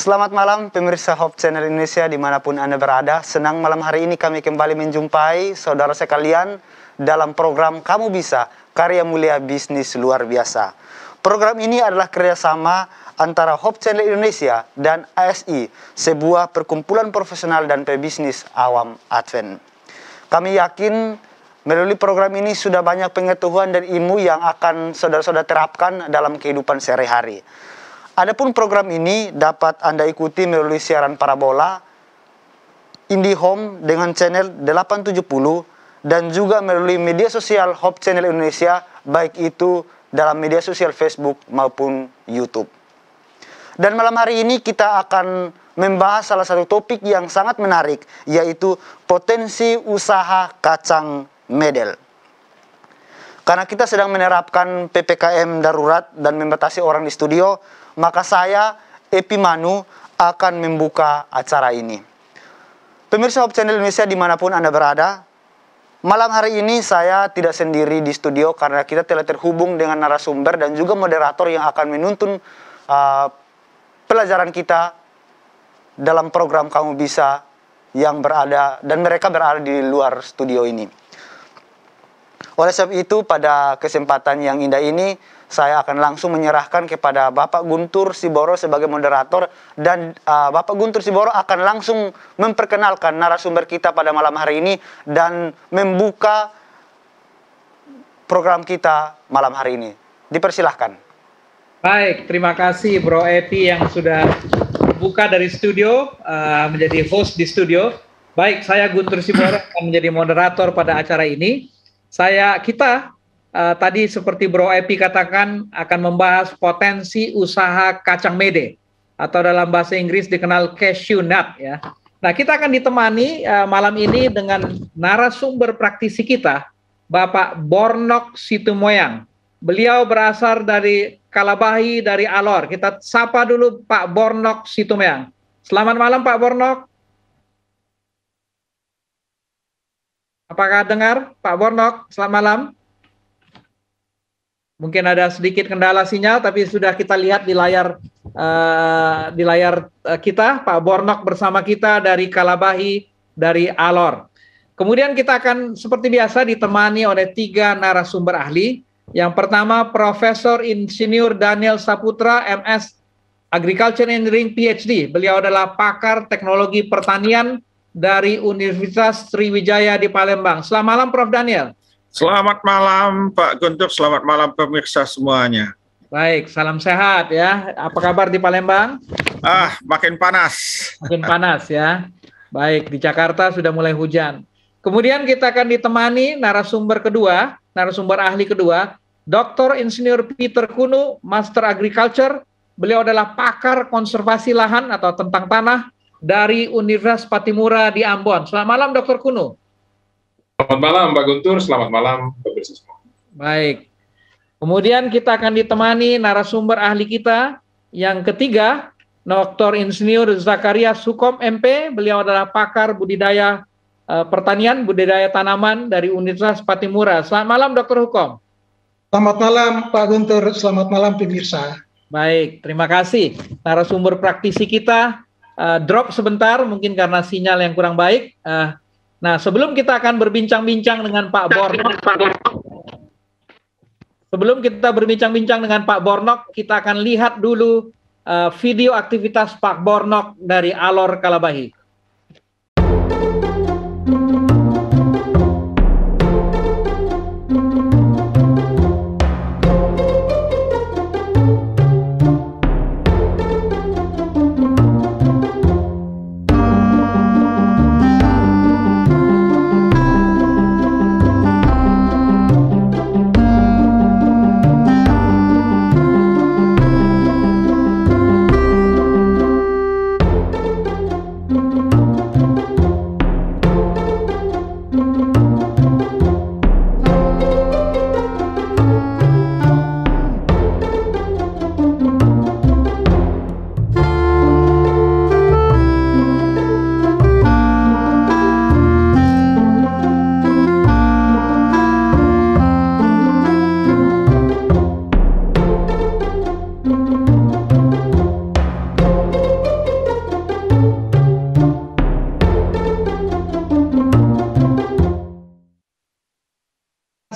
Selamat malam pemirsa Hope Channel Indonesia dimanapun Anda berada. Senang malam hari ini kami kembali menjumpai saudara sekalian dalam program Kamu Bisa, Karya Mulia Bisnis Luar Biasa. Program ini adalah kerjasama antara Hope Channel Indonesia dan ASI, sebuah perkumpulan profesional dan pebisnis awam Advent. Kami yakin melalui program ini sudah banyak pengetahuan dan ilmu yang akan saudara-saudara terapkan dalam kehidupan sehari-hari. Adapun program ini dapat Anda ikuti melalui siaran parabola IndiHome dengan channel 870 dan juga melalui media sosial Hope Channel Indonesia, baik itu dalam media sosial Facebook maupun YouTube. Dan malam hari ini kita akan membahas salah satu topik yang sangat menarik, yaitu potensi usaha kacang medel. Karena kita sedang menerapkan PPKM darurat dan membatasi orang di studio, maka saya, Epi Manu, akan membuka acara ini. Pemirsa Hope Channel Indonesia dimanapun Anda berada, malam hari ini saya tidak sendiri di studio karena kita telah terhubung dengan narasumber dan juga moderator yang akan menuntun pelajaran kita dalam program Kamu Bisa yang berada, dan mereka berada di luar studio ini. Oleh sebab itu, pada kesempatan yang indah ini, saya akan langsung menyerahkan kepada Bapak Guntur Siboro sebagai moderator, dan Bapak Guntur Siboro akan langsung memperkenalkan narasumber kita pada malam hari ini dan membuka program kita malam hari ini. Dipersilahkan. Baik, terima kasih Bro Epi yang sudah buka dari studio, menjadi host di studio. Baik, saya Guntur Siboro akan menjadi moderator pada acara ini. Kita tadi seperti Bro Epi katakan akan membahas potensi usaha kacang mede atau dalam bahasa Inggris dikenal cashew nut ya. Nah, kita akan ditemani malam ini dengan narasumber praktisi kita, Bapak Bornok Situmoyang. Beliau berasal dari Kalabahi, dari Alor. Kita sapa dulu Pak Bornok Situmoyang. Selamat malam Pak Bornok. Apakah dengar Pak Bornok? Selamat malam. Mungkin ada sedikit kendala sinyal, tapi sudah kita lihat di layar kita, Pak Bornok bersama kita dari Kalabahi, dari Alor. Kemudian kita akan seperti biasa ditemani oleh 3 narasumber ahli. Yang pertama, Profesor Insinyur Daniel Saputra, MS Agriculture Engineering PhD. Beliau adalah pakar teknologi pertanian dari Universitas Sriwijaya di Palembang. Selamat malam Prof. Daniel. Selamat malam Pak Guntur, selamat malam pemirsa semuanya. Baik, salam sehat ya. Apa kabar di Palembang? Makin panas. Makin panas ya. Baik, di Jakarta sudah mulai hujan. Kemudian kita akan ditemani narasumber ahli kedua, Dr. Insinyur Peter Kuno, Master Agriculture. Beliau adalah pakar konservasi lahan atau tentang tanah dari Universitas Patimura di Ambon. Selamat malam Dr. Kuno. Selamat malam Pak Guntur, selamat malam pemirsa semua. Baik. Kemudian kita akan ditemani narasumber ahli kita yang ketiga, Dr. Insinyur Zakaria Sukom MP. Beliau adalah pakar budidaya pertanian, budidaya tanaman dari Universitas Patimura. Selamat malam Dr. Hukom. Selamat malam Pak Guntur, selamat malam pemirsa. Baik, terima kasih. Narasumber praktisi kita drop sebentar, mungkin karena sinyal yang kurang baik. Nah, sebelum kita akan berbincang-bincang dengan Pak Bornok, kita akan lihat dulu video aktivitas Pak Bornok dari Alor Kalabahi.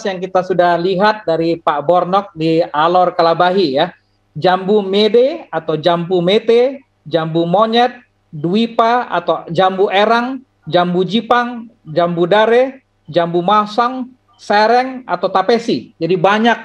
yang kita sudah lihat dari Pak Bornok di Alor Kalabahi ya. Jambu mede atau jambu mete, jambu monyet, duipa atau jambu erang, jambu jipang, jambu dare, jambu masang, sereng atau tapesi. Jadi banyak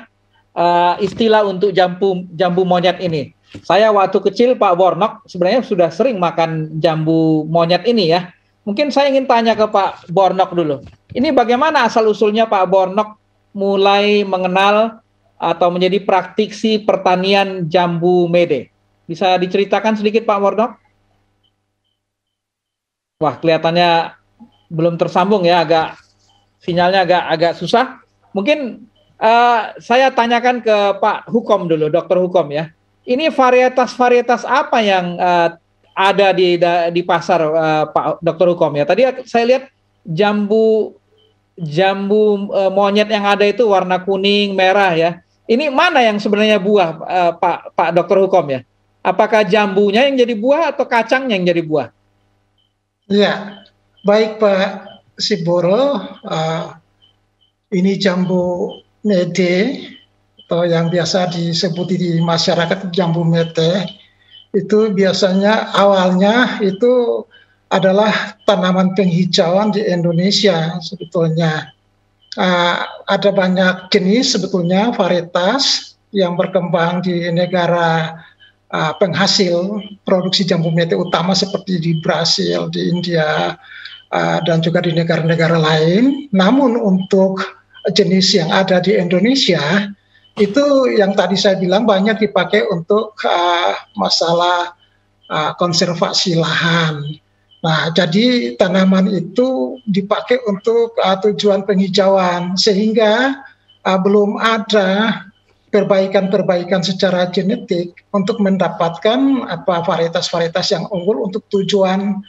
istilah untuk jambu monyet ini. Saya waktu kecil Pak Bornok sebenarnya sudah sering makan jambu monyet ini ya. Mungkin saya ingin tanya ke Pak Bornok dulu. Ini bagaimana asal-usulnya Pak Bornok mulai mengenal atau menjadi praktisi pertanian jambu mede? Bisa diceritakan sedikit Pak Bornok? Wah, kelihatannya belum tersambung ya, sinyalnya agak susah. Mungkin saya tanyakan ke Pak Hukom dulu, Dokter Hukom ya. Ini varietas-varietas apa yang ada di pasar Pak Dokter Hukom ya? Tadi saya lihat jambu monyet yang ada itu warna kuning, merah ya. Ini mana yang sebenarnya buah Pak Dokter Hukom ya? Apakah jambunya yang jadi buah atau kacangnya yang jadi buah? Ya, baik Pak Siboro, ini jambu mede atau yang biasa disebut di masyarakat jambu mete, itu biasanya awalnya itu adalah tanaman penghijauan di Indonesia sebetulnya. Ada banyak jenis sebetulnya varietas yang berkembang di negara penghasil produksi jambu mete utama seperti di Brasil, di India, dan juga di negara-negara lain. Namun untuk jenis yang ada di Indonesia itu yang tadi saya bilang banyak dipakai untuk masalah konservasi lahan. Nah, jadi tanaman itu dipakai untuk tujuan penghijauan sehingga belum ada perbaikan-perbaikan secara genetik untuk mendapatkan varietas-varietas yang unggul untuk tujuan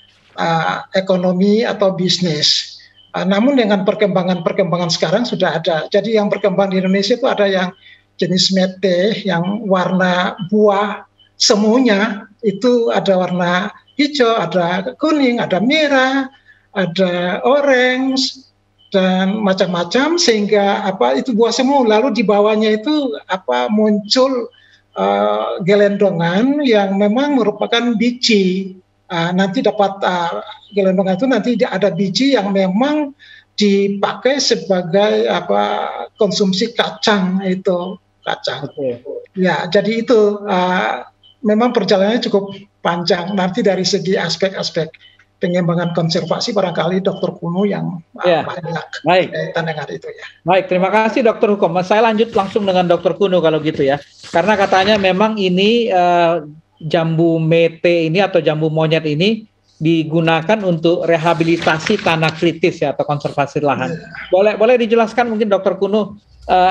ekonomi atau bisnis. Namun dengan perkembangan sekarang sudah ada. Jadi yang berkembang di Indonesia itu ada yang jenis mete yang warna buah semuanya itu ada warna hijau, ada kuning, ada merah, ada orange dan macam-macam sehingga itu buah semu. Lalu di bawahnya itu muncul gelendongan yang memang merupakan biji. Nanti dapat gelendongan itu nanti ada biji yang memang dipakai sebagai konsumsi kacang itu kacang. Okay. Ya, jadi itu memang perjalanannya cukup panjang. Nanti dari segi aspek-aspek pengembangan konservasi barangkali Dokter Kuno yang banyak kaitan dengan itu ya. Baik, terima kasih Dokter Hukom. Saya lanjut langsung dengan Dokter Kuno kalau gitu ya. Karena katanya memang ini jambu mete ini atau jambu monyet ini digunakan untuk rehabilitasi tanah kritis ya atau konservasi lahan. Boleh dijelaskan mungkin Dokter Kuno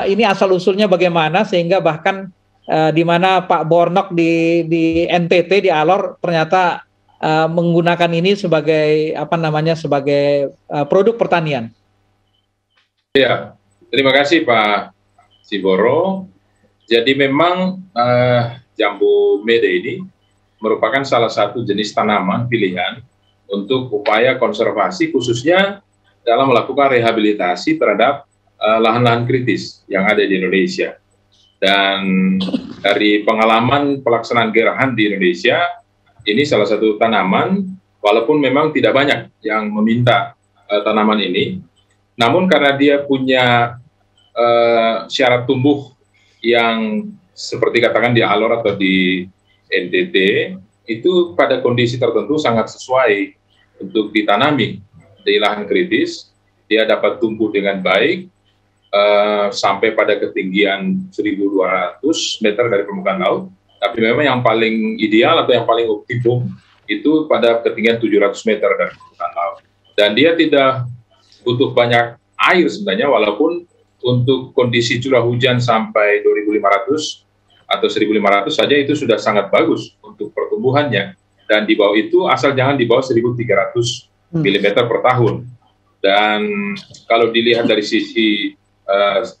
ini asal usulnya bagaimana sehingga bahkan di mana Pak Bornok di NTT di Alor ternyata menggunakan ini sebagai sebagai produk pertanian. Ya, terima kasih Pak Siboro. Jadi memang jambu mede ini merupakan salah satu jenis tanaman pilihan untuk upaya konservasi khususnya dalam melakukan rehabilitasi terhadap lahan-lahan kritis yang ada di Indonesia. Dan dari pengalaman pelaksanaan gerahan di Indonesia, ini salah satu tanaman, walaupun memang tidak banyak yang meminta tanaman ini, namun karena dia punya syarat tumbuh yang seperti katakan di Alor atau di NTT, itu pada kondisi tertentu sangat sesuai untuk ditanami di lahan kritis. Dia dapat tumbuh dengan baik, sampai pada ketinggian 1.200 meter dari permukaan laut, tapi memang yang paling ideal atau yang paling optimum itu pada ketinggian 700 meter dari permukaan laut. Dan dia tidak butuh banyak air sebenarnya, walaupun untuk kondisi curah hujan sampai 2.500 atau 1.500 saja itu sudah sangat bagus untuk pertumbuhannya. Dan di bawah itu asal jangan di bawah 1.300 mm per tahun. Dan kalau dilihat dari sisi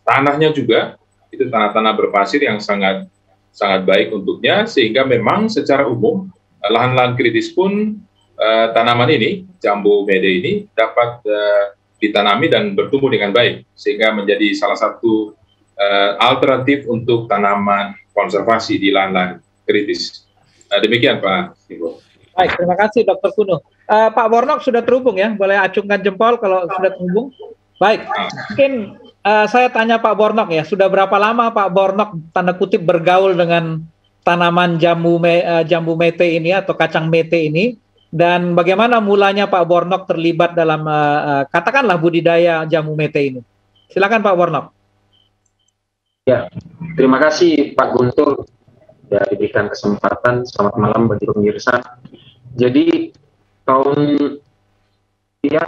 tanahnya juga, itu tanah-tanah berpasir yang sangat baik untuknya, sehingga memang secara umum lahan-lahan kritis pun tanaman ini, jambu mede ini dapat ditanami dan bertumbuh dengan baik, sehingga menjadi salah satu alternatif untuk tanaman konservasi di lahan-lahan kritis. Demikian Pak Ibu. Baik, terima kasih Dr. Kuno. Pak Bornok sudah terhubung ya, boleh acungkan jempol kalau sudah terhubung. Baik, mungkin saya tanya Pak Bornok ya, sudah berapa lama Pak Bornok tanda kutip bergaul dengan tanaman jambu mete ini atau kacang mete ini, dan bagaimana mulanya Pak Bornok terlibat dalam katakanlah budidaya jambu mete ini? Silakan Pak Bornok. Ya, terima kasih Pak Guntur ya diberikan kesempatan. Selamat malam bagi pemirsa. Jadi tahun ya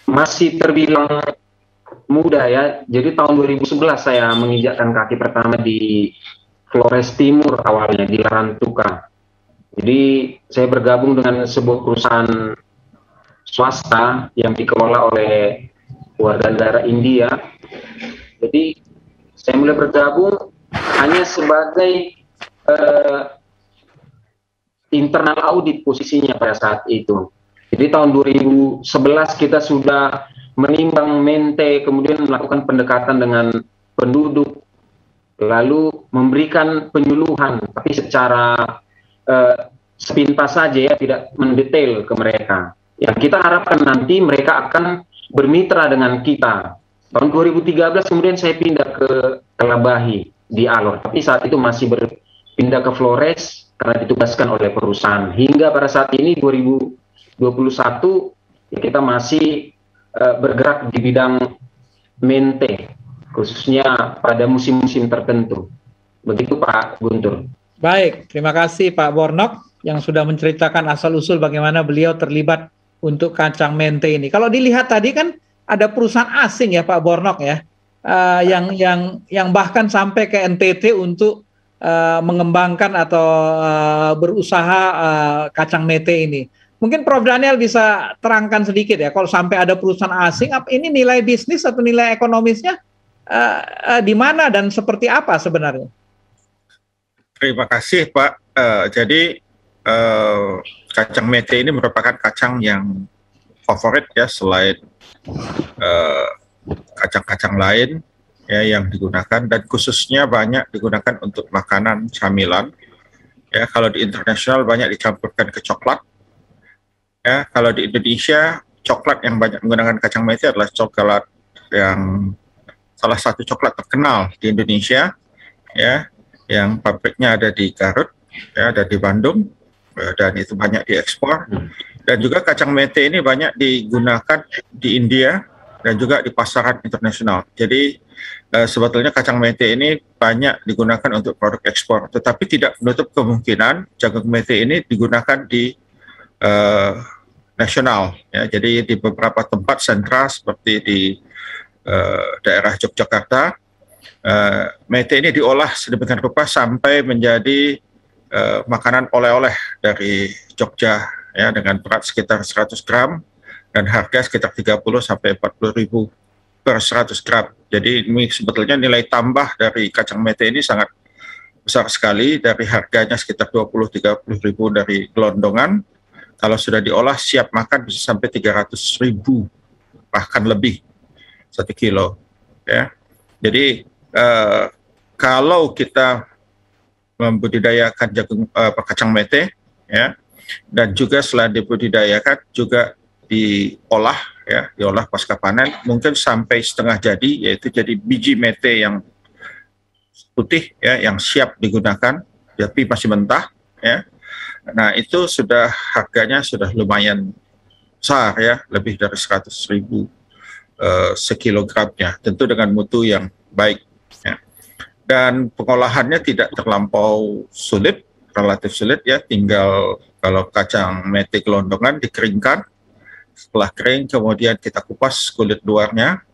masih terbilang muda ya. Jadi tahun 2011 saya menginjakkan kaki pertama di Flores Timur, awalnya di Larantuka. Jadi saya bergabung dengan sebuah perusahaan swasta yang dikelola oleh warga negara India. Jadi saya mulai bergabung hanya sebagai internal audit posisinya pada saat itu. Jadi tahun 2011 kita sudah menimbang mente, kemudian melakukan pendekatan dengan penduduk, lalu memberikan penyuluhan, tapi secara sepintas saja ya, tidak mendetail ke mereka. Yang kita harapkan nanti mereka akan bermitra dengan kita. Tahun 2013 kemudian saya pindah ke Kalabahi di Alor, tapi saat itu masih berpindah ke Flores karena ditugaskan oleh perusahaan. Hingga pada saat ini 2021 ya, kita masih bergerak di bidang mente, khususnya pada musim-musim tertentu. Begitu Pak Guntur. Baik, terima kasih Pak Bornok yang sudah menceritakan asal-usul bagaimana beliau terlibat untuk kacang mente ini. Kalau dilihat tadi kan ada perusahaan asing ya Pak Bornok ya, yang bahkan sampai ke NTT untuk mengembangkan atau berusaha kacang mete ini. Mungkin Prof. Daniel bisa terangkan sedikit ya, kalau sampai ada perusahaan asing, ini nilai bisnis atau nilai ekonomisnya di mana dan seperti apa sebenarnya? Terima kasih Pak. Jadi kacang mete ini merupakan kacang yang favorit ya, selain kacang-kacang lain ya yang digunakan, dan khususnya banyak digunakan untuk makanan camilan ya. Kalau di internasional banyak dicampurkan ke coklat ya. Kalau di Indonesia coklat yang banyak menggunakan kacang mete adalah coklat yang salah satu coklat terkenal di Indonesia ya, yang pabriknya ada di Garut ya, ada di Bandung, dan itu banyak diekspor. Dan juga kacang mete ini banyak digunakan di India dan juga di pasaran internasional. Jadi sebetulnya kacang mete ini banyak digunakan untuk produk ekspor, tetapi tidak menutup kemungkinan jagung mete ini digunakan di nasional. Ya. Jadi di beberapa tempat sentra seperti di daerah Yogyakarta, mete ini diolah sedemikian rupa sampai menjadi makanan oleh-oleh dari Jogja ya, dengan berat sekitar 100 gram dan harga sekitar 30 sampai 40 ribu per 100 gram. Jadi ini sebetulnya nilai tambah dari kacang mete ini sangat besar sekali, dari harganya sekitar 20-30 ribu dari gelondongan. Kalau sudah diolah siap makan bisa sampai 300 ribu bahkan lebih 1 kilo ya. Jadi kalau kita membudidayakan kacang mete ya, dan juga selain dibudidayakan juga diolah ya, diolah pasca panen mungkin sampai setengah jadi, yaitu jadi biji mete yang putih ya, yang siap digunakan tapi masih mentah ya. Nah itu sudah harganya sudah lumayan besar ya, lebih dari 100 ribu sekilogramnya, tentu dengan mutu yang baik ya. Dan pengolahannya tidak terlampau sulit, relatif sulit ya, tinggal kalau kacang mete gelondongan dikeringkan, setelah kering kemudian kita kupas kulit luarnya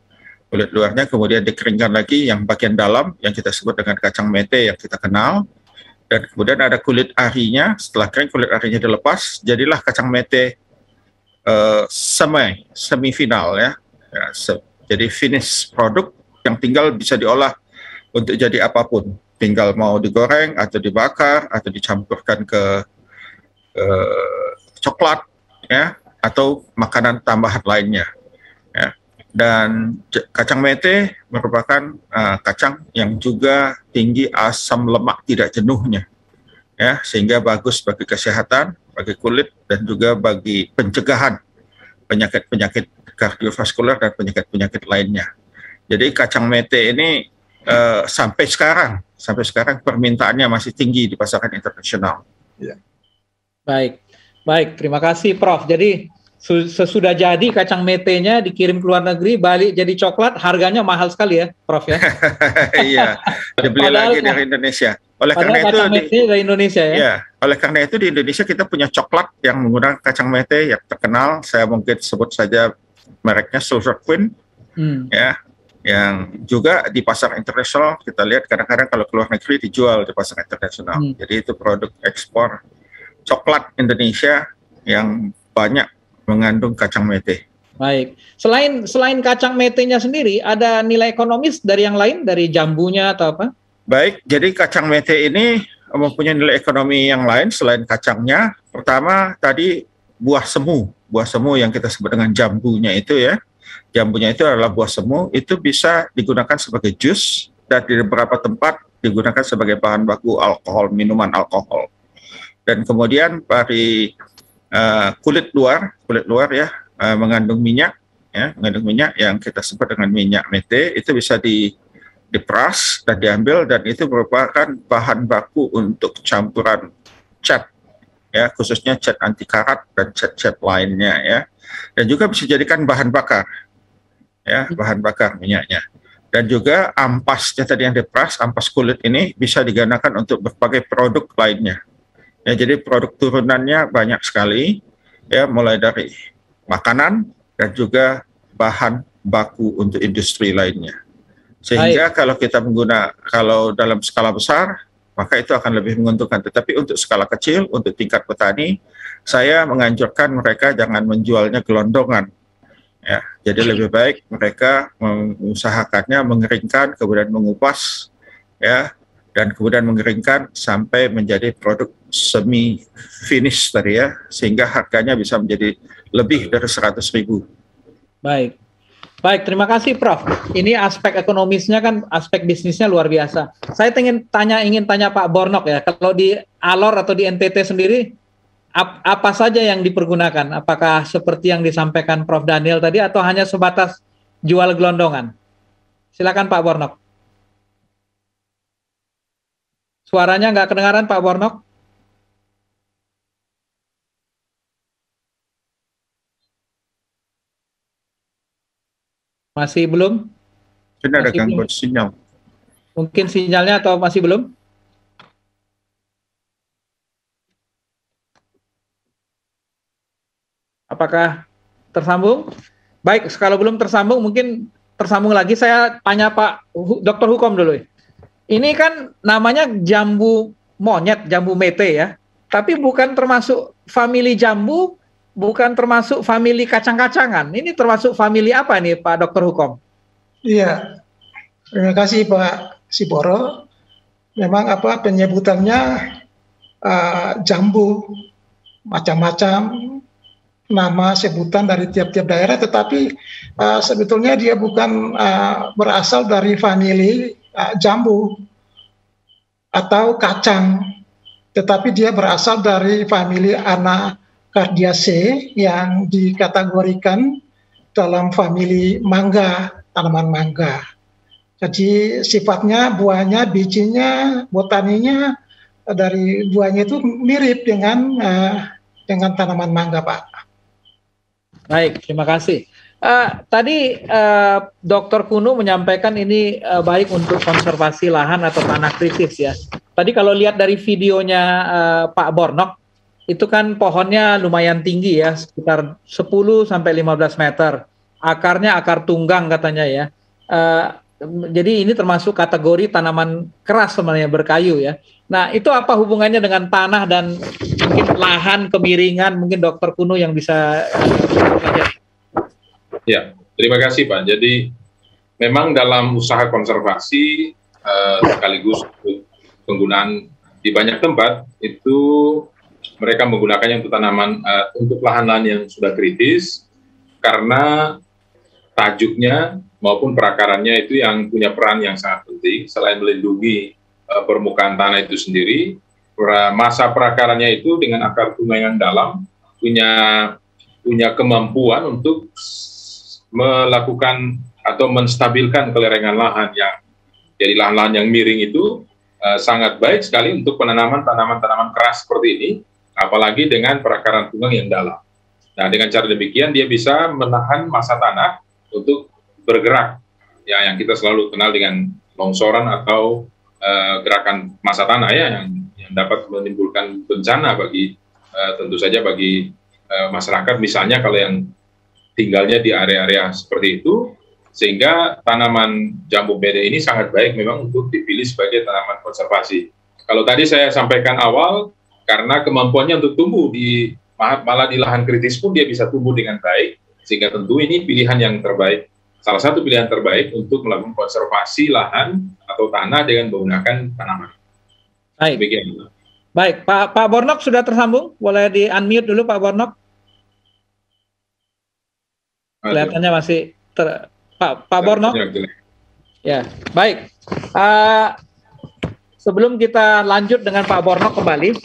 kemudian dikeringkan lagi yang bagian dalam yang kita sebut dengan kacang mete yang kita kenal, dan kemudian ada kulit arinya. Setelah kering kulit arinya dilepas, jadilah kacang mete semifinal ya, jadi finish produk yang tinggal bisa diolah untuk jadi apapun, tinggal mau digoreng atau dibakar atau dicampurkan ke coklat ya, atau makanan tambahan lainnya ya. Dan kacang mete merupakan kacang yang juga tinggi asam lemak tidak jenuhnya, ya, sehingga bagus bagi kesehatan, bagi kulit, dan juga bagi pencegahan penyakit-penyakit kardiovaskular dan penyakit-penyakit lainnya. Jadi kacang mete ini sampai sekarang permintaannya masih tinggi di pasaran internasional. Ya. Baik, terima kasih Prof. Jadi sesudah jadi kacang metenya dikirim ke luar negeri, balik jadi coklat, harganya mahal sekali ya, Prof ya. Iya, dibeli lagi dari Indonesia. Oleh karena itu dari Indonesia ya. Ya, oleh karena itu di Indonesia kita punya coklat yang menggunakan kacang mete yang terkenal. Saya mungkin sebut saja mereknya Silver Queen, ya, yang juga di pasar internasional kita lihat kadang-kadang kalau keluar negeri dijual di pasar internasional. Jadi itu produk ekspor coklat Indonesia yang banyak mengandung kacang mete. Baik. Selain kacang metenya sendiri, ada nilai ekonomis dari yang lain, dari jambunya atau apa? Baik, jadi kacang mete ini mempunyai nilai ekonomi yang lain selain kacangnya. Pertama tadi buah semu yang kita sebut dengan jambunya itu ya. Jambunya itu adalah buah semu, itu bisa digunakan sebagai jus dan di beberapa tempat digunakan sebagai bahan baku alkohol, minuman alkohol. Dan kemudian dari kulit luar ya, mengandung minyak yang kita sebut dengan minyak mete, itu bisa diperas dan diambil, dan itu merupakan bahan baku untuk campuran cat, ya, khususnya cat anti karat dan cat-cat lainnya ya, dan juga bisa dijadikan bahan bakar, ya, bahan bakar minyaknya. Dan juga ampasnya tadi yang diperas, ampas kulit ini bisa digunakan untuk berbagai produk lainnya. Ya, jadi produk turunannya banyak sekali, ya, mulai dari makanan dan juga bahan baku untuk industri lainnya. Sehingga kalau kita kalau dalam skala besar, maka itu akan lebih menguntungkan. Tetapi untuk skala kecil, untuk tingkat petani, saya menganjurkan mereka jangan menjualnya gelondongan. Ya, jadi lebih baik mereka mengusahakannya, mengeringkan, kemudian mengupas, ya, dan kemudian mengeringkan sampai menjadi produk semi finish tadi ya, sehingga harganya bisa menjadi lebih dari 100.000. Baik, terima kasih Prof. Ini aspek ekonomisnya kan, aspek bisnisnya luar biasa. Saya ingin tanya Pak Bornok ya, kalau di Alor atau di NTT sendiri apa saja yang dipergunakan? Apakah seperti yang disampaikan Prof Daniel tadi atau hanya sebatas jual gelondongan? Silakan Pak Bornok. Suaranya nggak kedengaran Pak Bornok? Masih belum? Ini ada gangguan sinyal. Mungkin sinyalnya atau masih belum? Apakah tersambung? Baik, kalau belum tersambung mungkin tersambung lagi. Saya tanya Pak Dr. Hukom dulu. Ini kan namanya jambu monyet, jambu mete ya. Tapi bukan termasuk famili jambu, bukan termasuk famili kacang-kacangan. Ini termasuk famili apa nih Pak Dr. Hukom? Iya, terima kasih Pak Siboro. Memang penyebutannya jambu, macam-macam nama sebutan dari tiap-tiap daerah, tetapi sebetulnya dia bukan berasal dari famili jambu atau kacang, tetapi dia berasal dari famili Anacardiaceae yang dikategorikan dalam famili mangga, tanaman mangga. Jadi sifatnya, buahnya, bijinya, botaninya dari buahnya itu mirip dengan tanaman mangga, Pak. Baik, terima kasih. Tadi Dr. Kunu menyampaikan ini baik untuk konservasi lahan atau tanah kritis ya. Tadi kalau lihat dari videonya Pak Bornok, itu kan pohonnya lumayan tinggi ya, sekitar 10 sampai 15 meter. Akarnya akar tunggang katanya ya. Jadi ini termasuk kategori tanaman keras sebenarnya, berkayu ya. Nah, itu apa hubungannya dengan tanah dan mungkin lahan kemiringan, mungkin Dr. Kunu yang bisa pelajari. Ya, terima kasih Pak. Jadi memang dalam usaha konservasi sekaligus penggunaan di banyak tempat itu mereka menggunakannya untuk tanaman untuk lahan-lahan yang sudah kritis, karena tajuknya maupun perakarannya itu yang punya peran yang sangat penting. Selain melindungi permukaan tanah itu sendiri, masa perakarannya itu dengan akar sungai yang dalam punya kemampuan untuk melakukan atau menstabilkan kelerengan lahan yang jadi lahan-lahan yang miring itu sangat baik sekali untuk penanaman tanaman-tanaman keras seperti ini, apalagi dengan perakaran sungai yang dalam. Nah, dengan cara demikian dia bisa menahan massa tanah untuk bergerak, ya, yang kita selalu kenal dengan longsoran atau gerakan massa tanah, ya, yang dapat menimbulkan bencana bagi tentu saja bagi masyarakat, misalnya kalau yang tinggalnya di area-area seperti itu, sehingga tanaman jambu mede ini sangat baik memang untuk dipilih sebagai tanaman konservasi. Kalau tadi saya sampaikan awal, karena kemampuannya untuk tumbuh malah di lahan kritis pun dia bisa tumbuh dengan baik, sehingga tentu ini pilihan yang terbaik, salah satu pilihan terbaik untuk melakukan konservasi lahan atau tanah dengan menggunakan tanaman. Baik. Demikian. Baik, Pak Bornok sudah tersambung, boleh di-unmute dulu Pak Bornok. Kelihatannya masih Pak Bornok. Ya, baik. Sebelum kita lanjut dengan Pak Bornok kembali,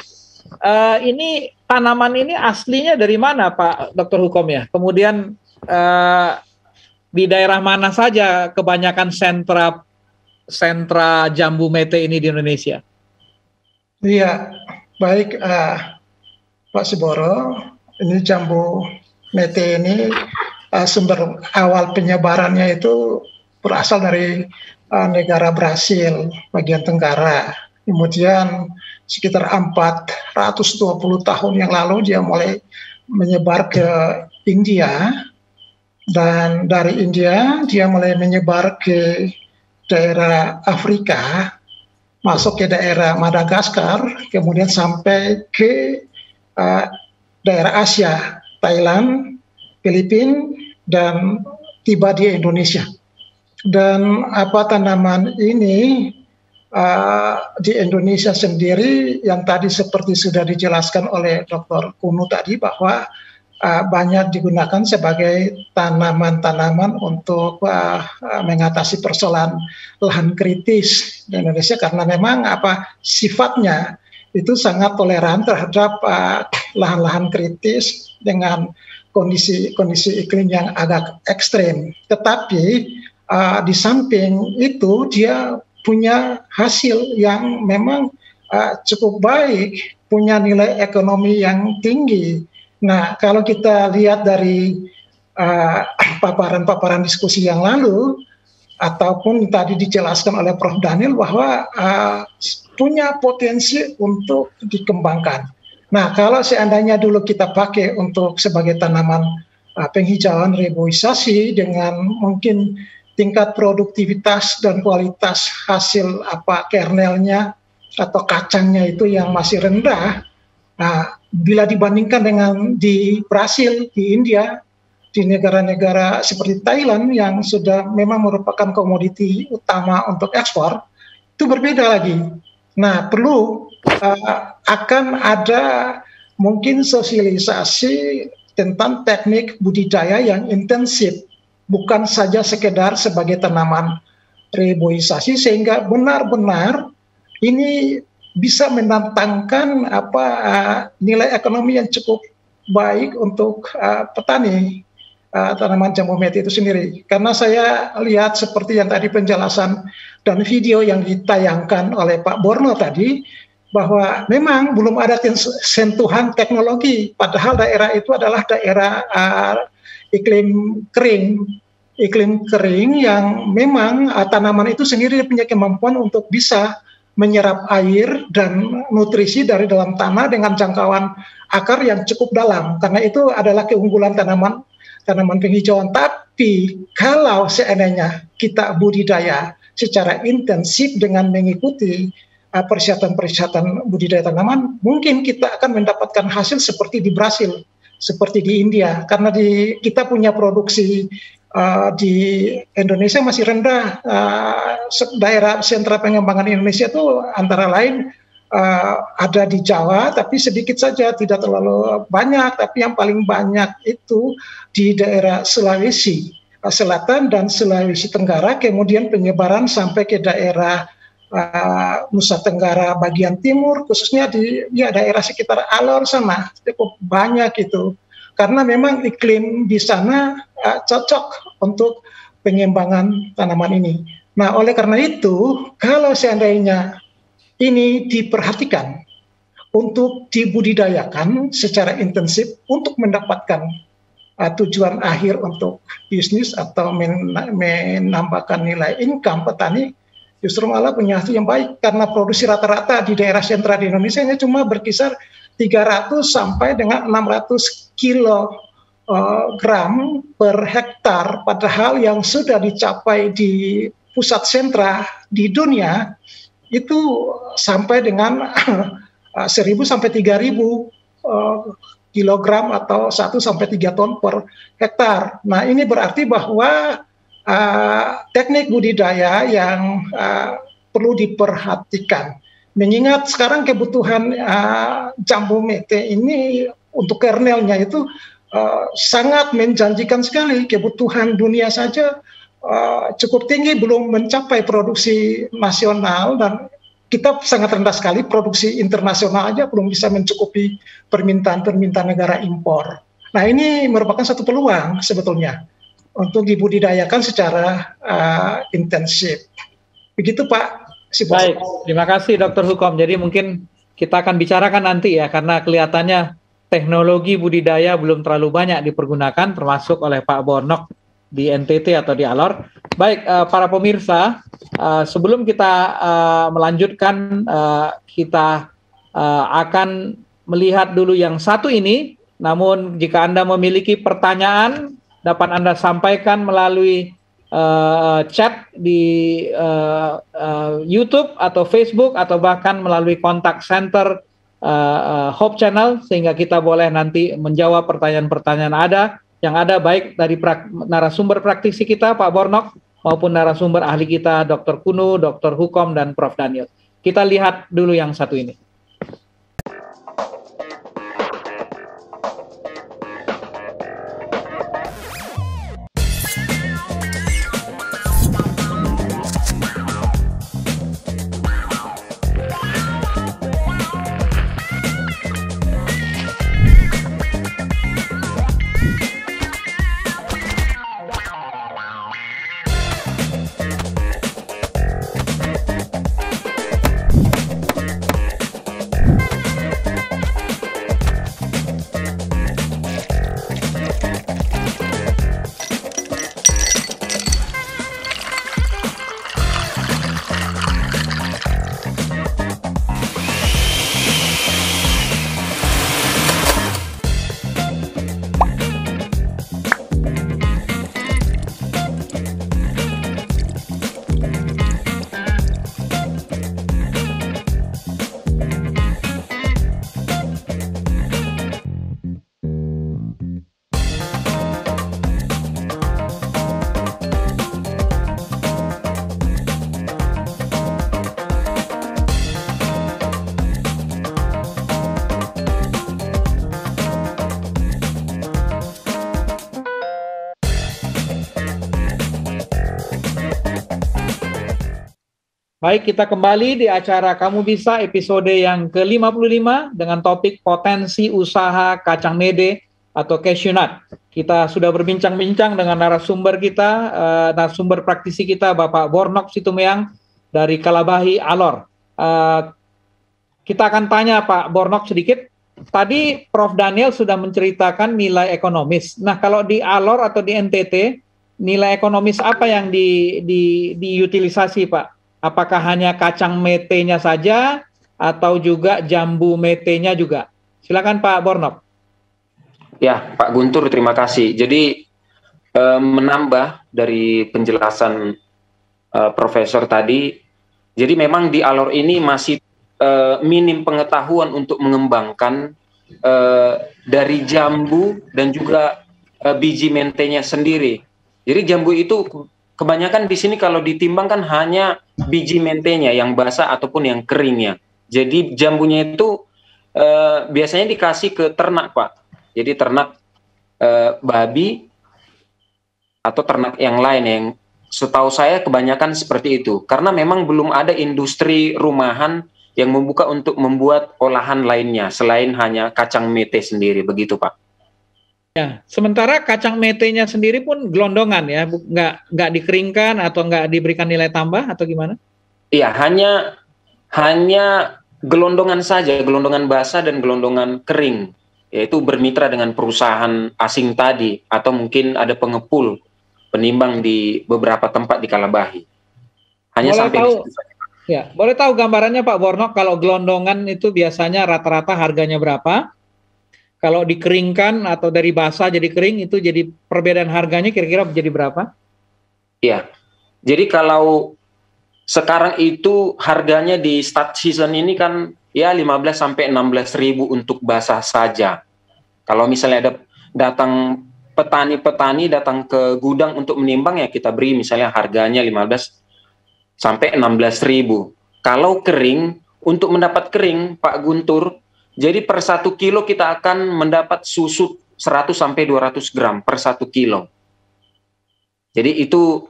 ini tanaman ini aslinya dari mana Pak Dr. Hukom ya? Kemudian di daerah mana saja kebanyakan sentra jambu mete ini di Indonesia? Iya, baik Pak Siboro, ini jambu mete ini sumber awal penyebarannya itu berasal dari negara Brasil bagian tenggara. Kemudian sekitar 420 tahun yang lalu dia mulai menyebar ke India, dan dari India dia mulai menyebar ke daerah Afrika, masuk ke daerah Madagaskar, kemudian sampai ke daerah Asia, Thailand, Filipina, dan tiba di Indonesia. Dan tanaman ini di Indonesia sendiri yang tadi seperti sudah dijelaskan oleh Dr. Kunu tadi, bahwa banyak digunakan sebagai tanaman-tanaman untuk mengatasi persoalan lahan kritis di Indonesia, karena memang sifatnya itu sangat toleran terhadap lahan-lahan kritis dengan kondisi iklim yang agak ekstrem. Tetapi di samping itu dia punya hasil yang memang cukup baik, punya nilai ekonomi yang tinggi. Nah, kalau kita lihat dari paparan-paparan diskusi yang lalu, ataupun tadi dijelaskan oleh Prof. Daniel, bahwa punya potensi untuk dikembangkan. Nah, kalau seandainya dulu kita pakai untuk sebagai tanaman penghijauan reboisasi dengan mungkin tingkat produktivitas dan kualitas hasil kernelnya atau kacangnya itu yang masih rendah, bila dibandingkan dengan di Brasil, di India, di negara-negara seperti Thailand yang sudah memang merupakan komoditi utama untuk ekspor, itu berbeda lagi. Nah, perlu akan ada mungkin sosialisasi tentang teknik budidaya yang intensif, bukan saja sekedar sebagai tanaman reboisasi, sehingga benar-benar ini bisa mendatangkan nilai ekonomi yang cukup baik untuk petani tanaman jambu mete itu sendiri. Karena saya lihat seperti yang tadi penjelasan dan video yang ditayangkan oleh Pak Borno tadi, bahwa memang belum ada sentuhan teknologi, padahal daerah itu adalah daerah iklim kering yang memang tanaman itu sendiri punya kemampuan untuk bisa menyerap air dan nutrisi dari dalam tanah dengan jangkauan akar yang cukup dalam. Karena itu adalah keunggulan tanaman penghijauan. Tapi kalau seandainya kita budidaya secara intensif dengan mengikuti persyaratan budidaya tanaman, mungkin kita akan mendapatkan hasil seperti di Brasil, seperti di India, karena kita punya produksi di Indonesia masih rendah. Daerah sentra pengembangan Indonesia itu antara lain ada di Jawa, tapi sedikit saja, tidak terlalu banyak. Tapi yang paling banyak itu di daerah Sulawesi, Selatan dan Sulawesi Tenggara, kemudian penyebaran sampai ke daerah Nusa Tenggara bagian timur, khususnya di daerah sekitar Alor sana, cukup banyak itu. Karena memang iklim di sana cocok untuk pengembangan tanaman ini. Nah, oleh karena itu, kalau seandainya ini diperhatikan untuk dibudidayakan secara intensif untuk mendapatkan tujuan akhir untuk bisnis atau menambahkan nilai income petani, justru malah punya hasil yang baik karena produksi rata-rata di daerah sentra di Indonesia ini cuma berkisar 300 sampai dengan 600 kilogram per hektar, padahal yang sudah dicapai di pusat sentra di dunia itu sampai dengan 1.000 sampai 3.000 kilogram atau 1 sampai 3 ton per hektar. Nah, ini berarti bahwa teknik budidaya yang perlu diperhatikan. Mengingat sekarang kebutuhan jambu mete ini untuk kernelnya itu sangat menjanjikan sekali. Kebutuhan dunia saja cukup tinggi, belum mencapai produksi nasional, dan kita sangat rendah sekali, produksi internasional aja belum bisa mencukupi permintaan negara impor. Nah, ini merupakan satu peluang sebetulnya untuk dibudidayakan secara intensif. Begitu Pak Siboro. Baik, terima kasih Dr. Hukom. Jadi mungkin kita akan bicarakan nanti ya, karena kelihatannya teknologi budidaya belum terlalu banyak dipergunakan, termasuk oleh Pak Bornok di NTT atau di Alor. Baik, para pemirsa, sebelum kita melanjutkan, kita akan melihat dulu yang satu ini. Namun jika Anda memiliki pertanyaan, dapat Anda sampaikan melalui chat di YouTube atau Facebook, atau bahkan melalui kontak center Hope Channel, sehingga kita boleh nanti menjawab pertanyaan-pertanyaan yang ada baik dari narasumber praktisi kita Pak Bornok maupun narasumber ahli kita Dr. Kuno, Dr. Hukom, dan Prof. Daniel. Kita lihat dulu yang satu ini. Baik, kita kembali di acara Kamu Bisa episode yang ke-55 dengan topik potensi usaha kacang mede atau cashew nut. Kita sudah berbincang-bincang dengan narasumber kita, narasumber praktisi kita, Bapak Bornok Situmeang dari Kalabahi, Alor. Kita akan tanya Pak Bornok sedikit. Tadi Prof. Daniel sudah menceritakan nilai ekonomis. Nah, kalau di Alor atau di NTT, nilai ekonomis apa yang diutilisasi, Pak? Apakah hanya kacang metenya saja atau juga jambu metenya juga? Silakan Pak Bornok. Ya, Pak Guntur, terima kasih. Jadi menambah dari penjelasan Profesor tadi, jadi memang di Alor ini masih minim pengetahuan untuk mengembangkan dari jambu dan juga biji mentenya sendiri. Jadi jambu itu kebanyakan di sini kalau ditimbang kan hanya biji mentenya yang basah ataupun yang keringnya. Jadi jambunya itu biasanya dikasih ke ternak, Pak. Jadi ternak babi atau ternak yang lain yang setahu saya kebanyakan seperti itu. Karena memang belum ada industri rumahan yang membuka untuk membuat olahan lainnya selain hanya kacang mete sendiri, begitu Pak. Ya, sementara kacang metenya sendiri pun gelondongan ya, nggak dikeringkan atau nggak diberikan nilai tambah atau gimana? Iya, hanya gelondongan saja, gelondongan basah dan gelondongan kering, yaitu bermitra dengan perusahaan asing tadi, atau mungkin ada pengepul, penimbang di beberapa tempat di Kalabahi. Hanya Boleh sampai tahu, di situ saja. ya, boleh tahu gambarannya Pak Borno, kalau gelondongan itu biasanya rata-rata harganya berapa? Kalau dikeringkan atau dari basah jadi kering, itu jadi perbedaan harganya kira-kira jadi berapa? Iya, jadi kalau sekarang itu harganya di start season ini kan ya 15 sampai 16 ribu untuk basah saja. Kalau misalnya ada datang petani-petani datang ke gudang untuk menimbang, ya kita beri misalnya harganya 15 sampai 16 ribu. Kalau kering, untuk mendapat kering Pak Guntur, jadi per 1 kilo kita akan mendapat susut 100 sampai 200 gram per 1 kilo. Jadi itu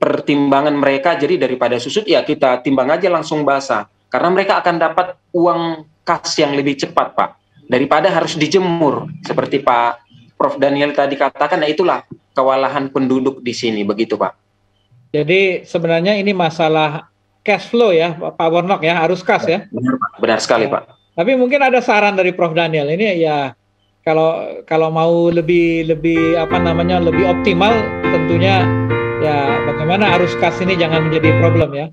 pertimbangan mereka, jadi daripada susut ya kita timbang aja langsung basah. Karena mereka akan dapat uang kas yang lebih cepat Pak, daripada harus dijemur. Seperti Pak Prof. Daniel tadi katakan, nah itulah kewalahan penduduk di sini, begitu Pak. Jadi sebenarnya ini masalah cash flow ya Pak Bornok ya, harus kas ya. Benar Pak, benar sekali Ya. Pak. Tapi mungkin ada saran dari Prof. Daniel ini ya, kalau mau lebih lebih optimal, tentunya ya bagaimana arus kas ini jangan menjadi problem ya.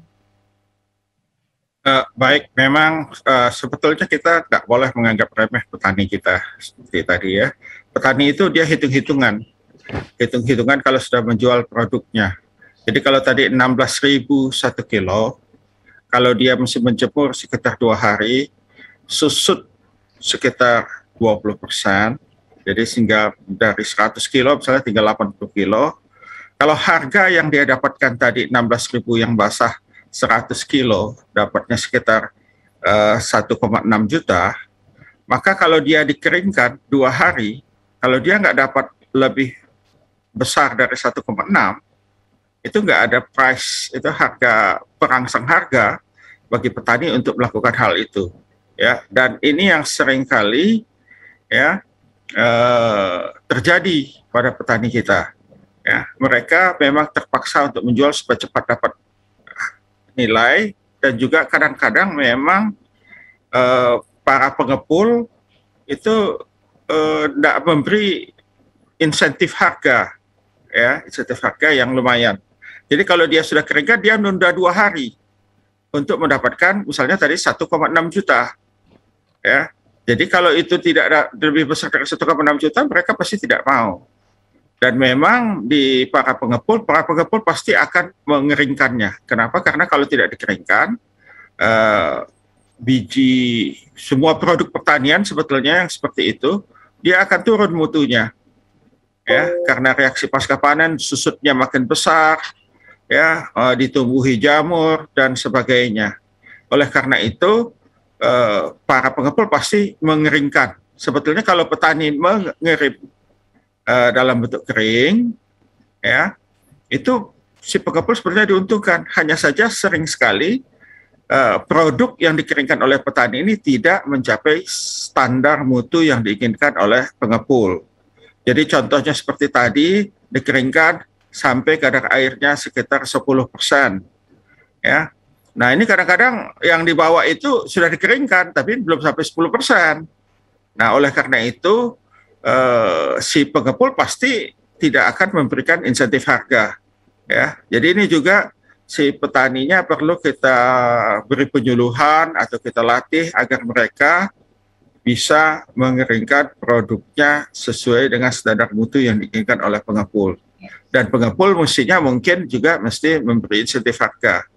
Baik, memang sebetulnya kita tidak boleh menganggap remeh petani kita seperti tadi ya. Petani itu dia hitung-hitungan kalau sudah menjual produknya. Jadi kalau tadi 16.000 1 kilo, kalau dia mesti menjemur sekitar 2 hari, susut sekitar 20%, jadi sehingga dari 100 kilo misalnya tinggal 80 kilo. Kalau harga yang dia dapatkan tadi 16.000 yang basah 100 kilo, dapatnya sekitar 1,6 juta, maka kalau dia dikeringkan 2 hari, kalau dia nggak dapat lebih besar dari 1,6, itu nggak ada price, itu harga perangsang harga bagi petani untuk melakukan hal itu. Ya, dan ini yang seringkali ya terjadi pada petani kita. Ya, mereka memang terpaksa untuk menjual supaya cepat dapat nilai, dan juga kadang-kadang memang para pengepul itu tidak memberi insentif harga, ya, insentif harga yang lumayan. Jadi kalau dia sudah keringkan, dia nunda 2 hari untuk mendapatkan misalnya tadi 1,6 juta. Ya, jadi kalau itu tidak ada lebih besar dari 1,6 juta, mereka pasti tidak mau. Dan memang di para pengepul pasti akan mengeringkannya. Kenapa? Karena kalau tidak dikeringkan, biji semua produk pertanian sebetulnya yang seperti itu, dia akan turun mutunya. Ya, karena reaksi pasca panen, susutnya makin besar, ya, ditumbuhi jamur dan sebagainya. Oleh karena itu, para pengepul pasti mengeringkan. Sebetulnya kalau petani mengerim dalam bentuk kering, ya, itu si pengepul sebenarnya diuntungkan. Hanya saja sering sekali produk yang dikeringkan oleh petani ini tidak mencapai standar mutu yang diinginkan oleh pengepul. Jadi contohnya seperti tadi, dikeringkan sampai kadar airnya sekitar 10%. Ya. Nah, ini kadang-kadang yang dibawa itu sudah dikeringkan, tapi belum sampai 10%. Nah, oleh karena itu, si pengepul pasti tidak akan memberikan insentif harga. Ya. Jadi ini juga si petaninya perlu kita beri penyuluhan atau kita latih agar mereka bisa mengeringkan produknya sesuai dengan standar mutu yang diinginkan oleh pengepul. Dan pengepul mestinya mungkin juga mesti memberi insentif harga.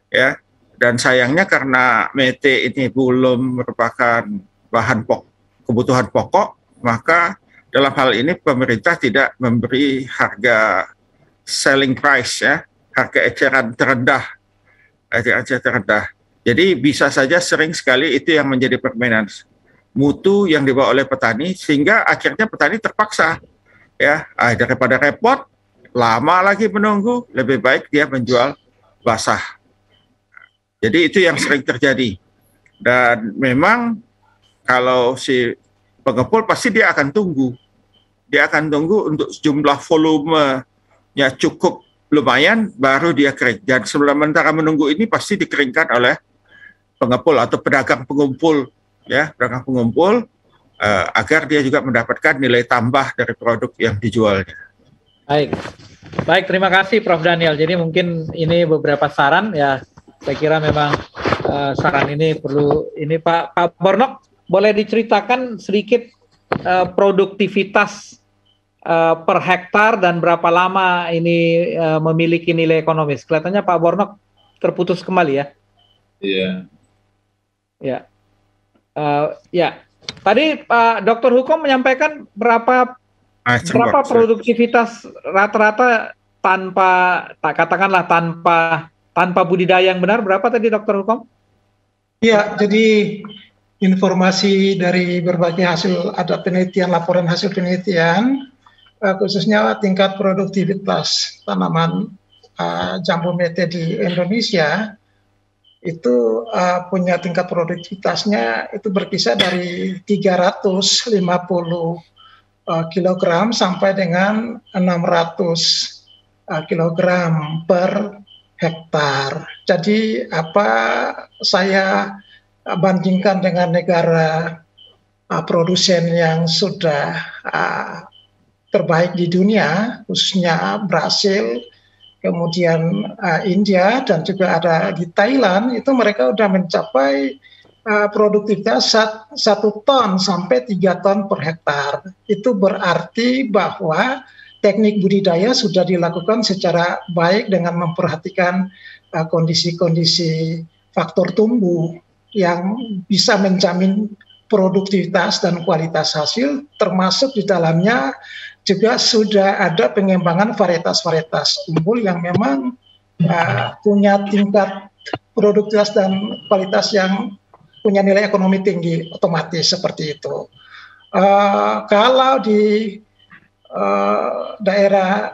Ya, dan sayangnya karena mete ini belum merupakan bahan kebutuhan pokok, maka dalam hal ini pemerintah tidak memberi harga selling price, ya, harga eceran terendah, Jadi bisa saja sering sekali itu yang menjadi permainan mutu yang dibawa oleh petani, sehingga akhirnya petani terpaksa, ya, daripada repot, lama lagi menunggu, lebih baik dia menjual basah. Jadi itu yang sering terjadi. Dan memang kalau si pengepul pasti dia akan tunggu. Dia akan tunggu untuk jumlah volumenya cukup lumayan, baru dia kering. Dan sementara menunggu ini pasti dikeringkan oleh pengepul atau pedagang pengumpul, ya, pedagang pengumpul, agar dia juga mendapatkan nilai tambah dari produk yang dijualnya. Baik, terima kasih Prof. Daniel. Jadi mungkin ini beberapa saran ya. Saya kira memang saran ini perlu. Ini Pak Bornok, boleh diceritakan sedikit produktivitas per hektar dan berapa lama ini memiliki nilai ekonomis? Kelihatannya Pak Bornok terputus kembali ya. Iya. Ya. Ya. Tadi Pak Dr. Hukum menyampaikan berapa produktivitas rata-rata katakanlah tanpa budidaya yang benar, berapa tadi Dr. Hukum? Ya, jadi informasi dari berbagai hasil ada penelitian, laporan hasil penelitian, khususnya tingkat produktivitas tanaman jambu mete di Indonesia itu punya tingkat produktivitasnya itu berkisar dari 350 kilogram sampai dengan 600 kilogram per hektar. Jadi saya bandingkan dengan negara produsen yang sudah terbaik di dunia, khususnya Brasil, kemudian India, dan juga ada di Thailand, itu mereka sudah mencapai produktivitas 1 ton sampai 3 ton per hektar. Itu berarti bahwa teknik budidaya sudah dilakukan secara baik dengan memperhatikan kondisi-kondisi faktor tumbuh yang bisa menjamin produktivitas dan kualitas hasil, termasuk di dalamnya juga sudah ada pengembangan varietas-varietas unggul yang memang punya tingkat produktivitas dan kualitas yang punya nilai ekonomi tinggi, otomatis seperti itu. Kalau di daerah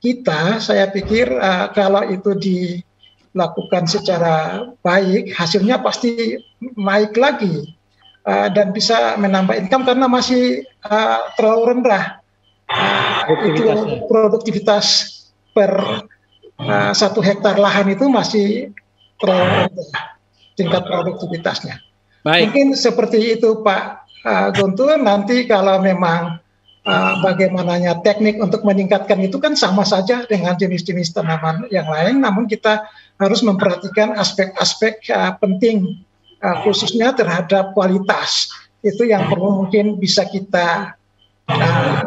kita, saya pikir kalau itu dilakukan secara baik, hasilnya pasti naik lagi dan bisa menambah income karena masih terlalu rendah itu produktivitas per 1 hektar lahan itu masih terlalu rendah tingkat produktivitasnya. Baik. Mungkin seperti itu Pak Guntur. Nanti kalau memang bagaimananya teknik untuk meningkatkan itu kan sama saja dengan jenis-jenis tanaman yang lain, namun kita harus memperhatikan aspek-aspek penting khususnya terhadap kualitas. Itu yang perlu mungkin bisa kita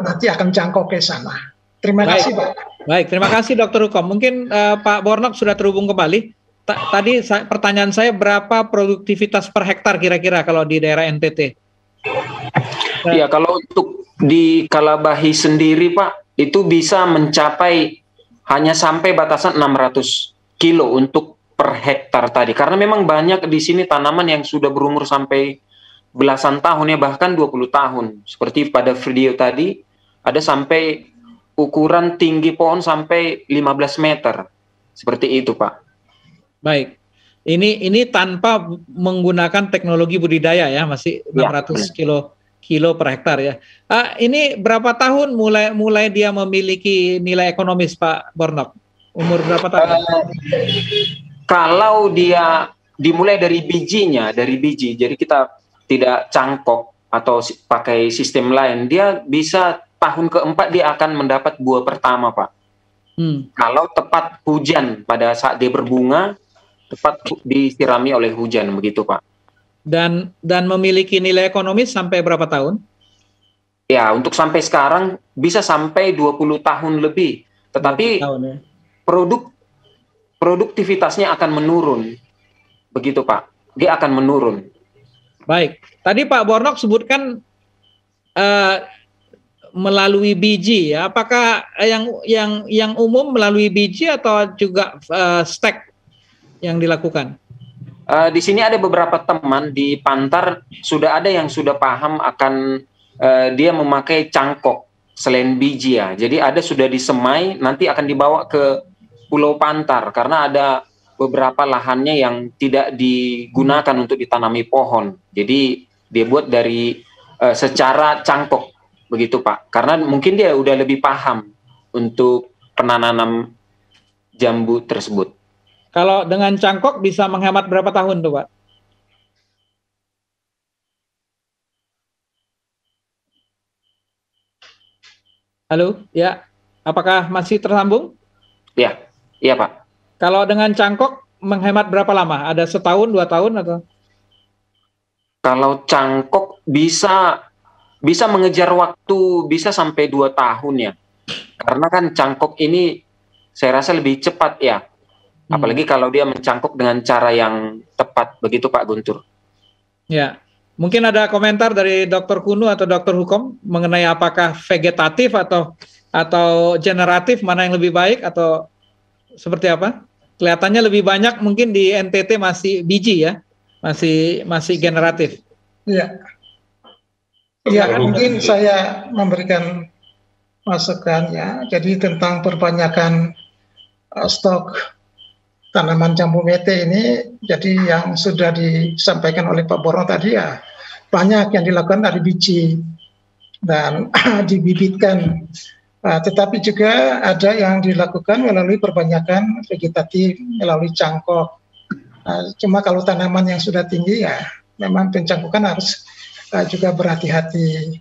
nanti akan jangkau ke sana. Terima kasih Pak. Baik, terima kasih Dr. Hukum. Mungkin Pak Bornok sudah terhubung kembali. Tadi pertanyaan saya, berapa produktivitas per hektar kira-kira kalau di daerah NTT? Ya, kalau untuk di Kalabahi sendiri Pak, itu bisa mencapai hanya sampai batasan 600 kilo untuk per hektar tadi. Karena memang banyak di sini tanaman yang sudah berumur sampai belasan tahun ya, bahkan 20 tahun. Seperti pada video tadi, ada sampai ukuran tinggi pohon sampai 15 meter. Seperti itu Pak. Baik, ini tanpa menggunakan teknologi budidaya ya, masih 600 kilo per hektar ya. Ini berapa tahun mulai dia memiliki nilai ekonomis Pak Bornok? Umur berapa tahun? Kalau dia dimulai dari bijinya, jadi kita tidak cangkok atau pakai sistem lain, dia bisa tahun keempat dia akan mendapat buah pertama Pak. Kalau tepat hujan pada saat dia berbunga, tepat disirami oleh hujan, begitu Pak. Dan memiliki nilai ekonomis sampai berapa tahun? Ya, untuk sampai sekarang bisa sampai 20 tahun lebih. Tetapi produktivitasnya akan menurun. Begitu Pak. Dia akan menurun. Baik. Tadi Pak Bornok sebutkan melalui biji ya. Apakah yang umum melalui biji atau juga stek yang dilakukan? Di sini ada beberapa teman di Pantar, sudah ada yang sudah paham akan dia memakai cangkok selain biji ya. Jadi ada sudah disemai, nanti akan dibawa ke Pulau Pantar karena ada beberapa lahannya yang tidak digunakan untuk ditanami pohon. Jadi dia buat dari secara cangkok begitu Pak. Karena mungkin dia udah lebih paham untuk penanaman jambu tersebut. Kalau dengan cangkok bisa menghemat berapa tahun tuh Pak? Halo, ya, apakah masih tersambung? Ya, iya Pak. Kalau dengan cangkok menghemat berapa lama? Ada setahun, 2 tahun atau? Kalau cangkok bisa mengejar waktu bisa sampai 2 tahun ya. Karena kan cangkok ini saya rasa lebih cepat ya. Apalagi kalau dia mencangkok dengan cara yang tepat, begitu Pak Guntur. Ya. Mungkin ada komentar dari Dr. Kunu atau Dr. Hukom mengenai apakah vegetatif atau generatif mana yang lebih baik atau seperti apa? Kelihatannya lebih banyak mungkin di NTT masih biji ya, masih generatif. Ya, ya mungkin saya memberikan masukan ya. Jadi tentang perbanyakan stok tanaman jambu mete ini, jadi yang sudah disampaikan oleh Pak Borno tadi ya, banyak yang dilakukan dari biji dan dibibitkan, tetapi juga ada yang dilakukan melalui perbanyakan vegetatif, melalui cangkok. Cuma kalau tanaman yang sudah tinggi ya, memang pencangkokan harus juga berhati-hati.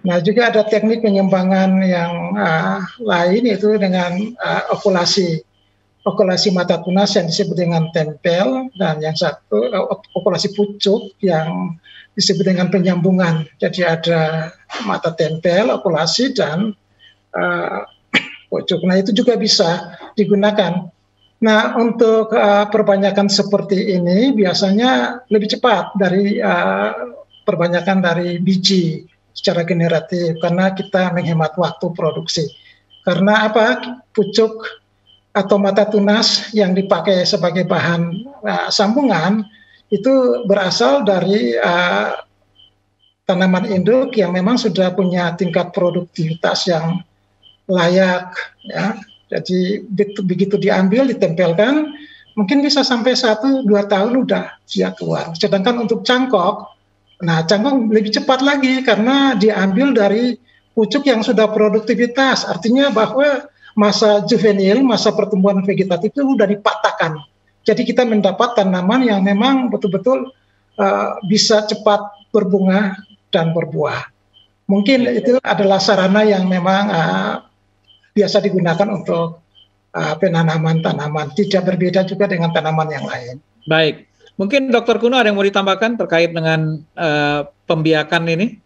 Nah juga ada teknik pengembangan yang lain, yaitu dengan okulasi mata tunas yang disebut dengan tempel, dan yang satu okulasi pucuk yang disebut dengan penyambungan. Jadi ada mata tempel, okulasi, dan pucuk. Nah itu juga bisa digunakan. Nah untuk perbanyakan seperti ini biasanya lebih cepat dari perbanyakan dari biji secara generatif, karena kita menghemat waktu produksi. Karena apa? Pucuk atau mata tunas yang dipakai sebagai bahan sambungan itu berasal dari tanaman induk yang memang sudah punya tingkat produktivitas yang layak ya. Jadi begitu diambil, ditempelkan, mungkin bisa sampai 1-2 tahun udah siap keluar. Sedangkan untuk cangkok, nah cangkok lebih cepat lagi karena diambil dari pucuk yang sudah produktivitas. Artinya bahwa masa juvenil, masa pertumbuhan vegetatif itu sudah dipatahkan. Jadi kita mendapat tanaman yang memang betul-betul bisa cepat berbunga dan berbuah. Mungkin itu adalah sarana yang memang biasa digunakan untuk penanaman tanaman. Tidak berbeda juga dengan tanaman yang lain. Baik. Mungkin Dr. Kuno ada yang mau ditambahkan terkait dengan pembiakan ini?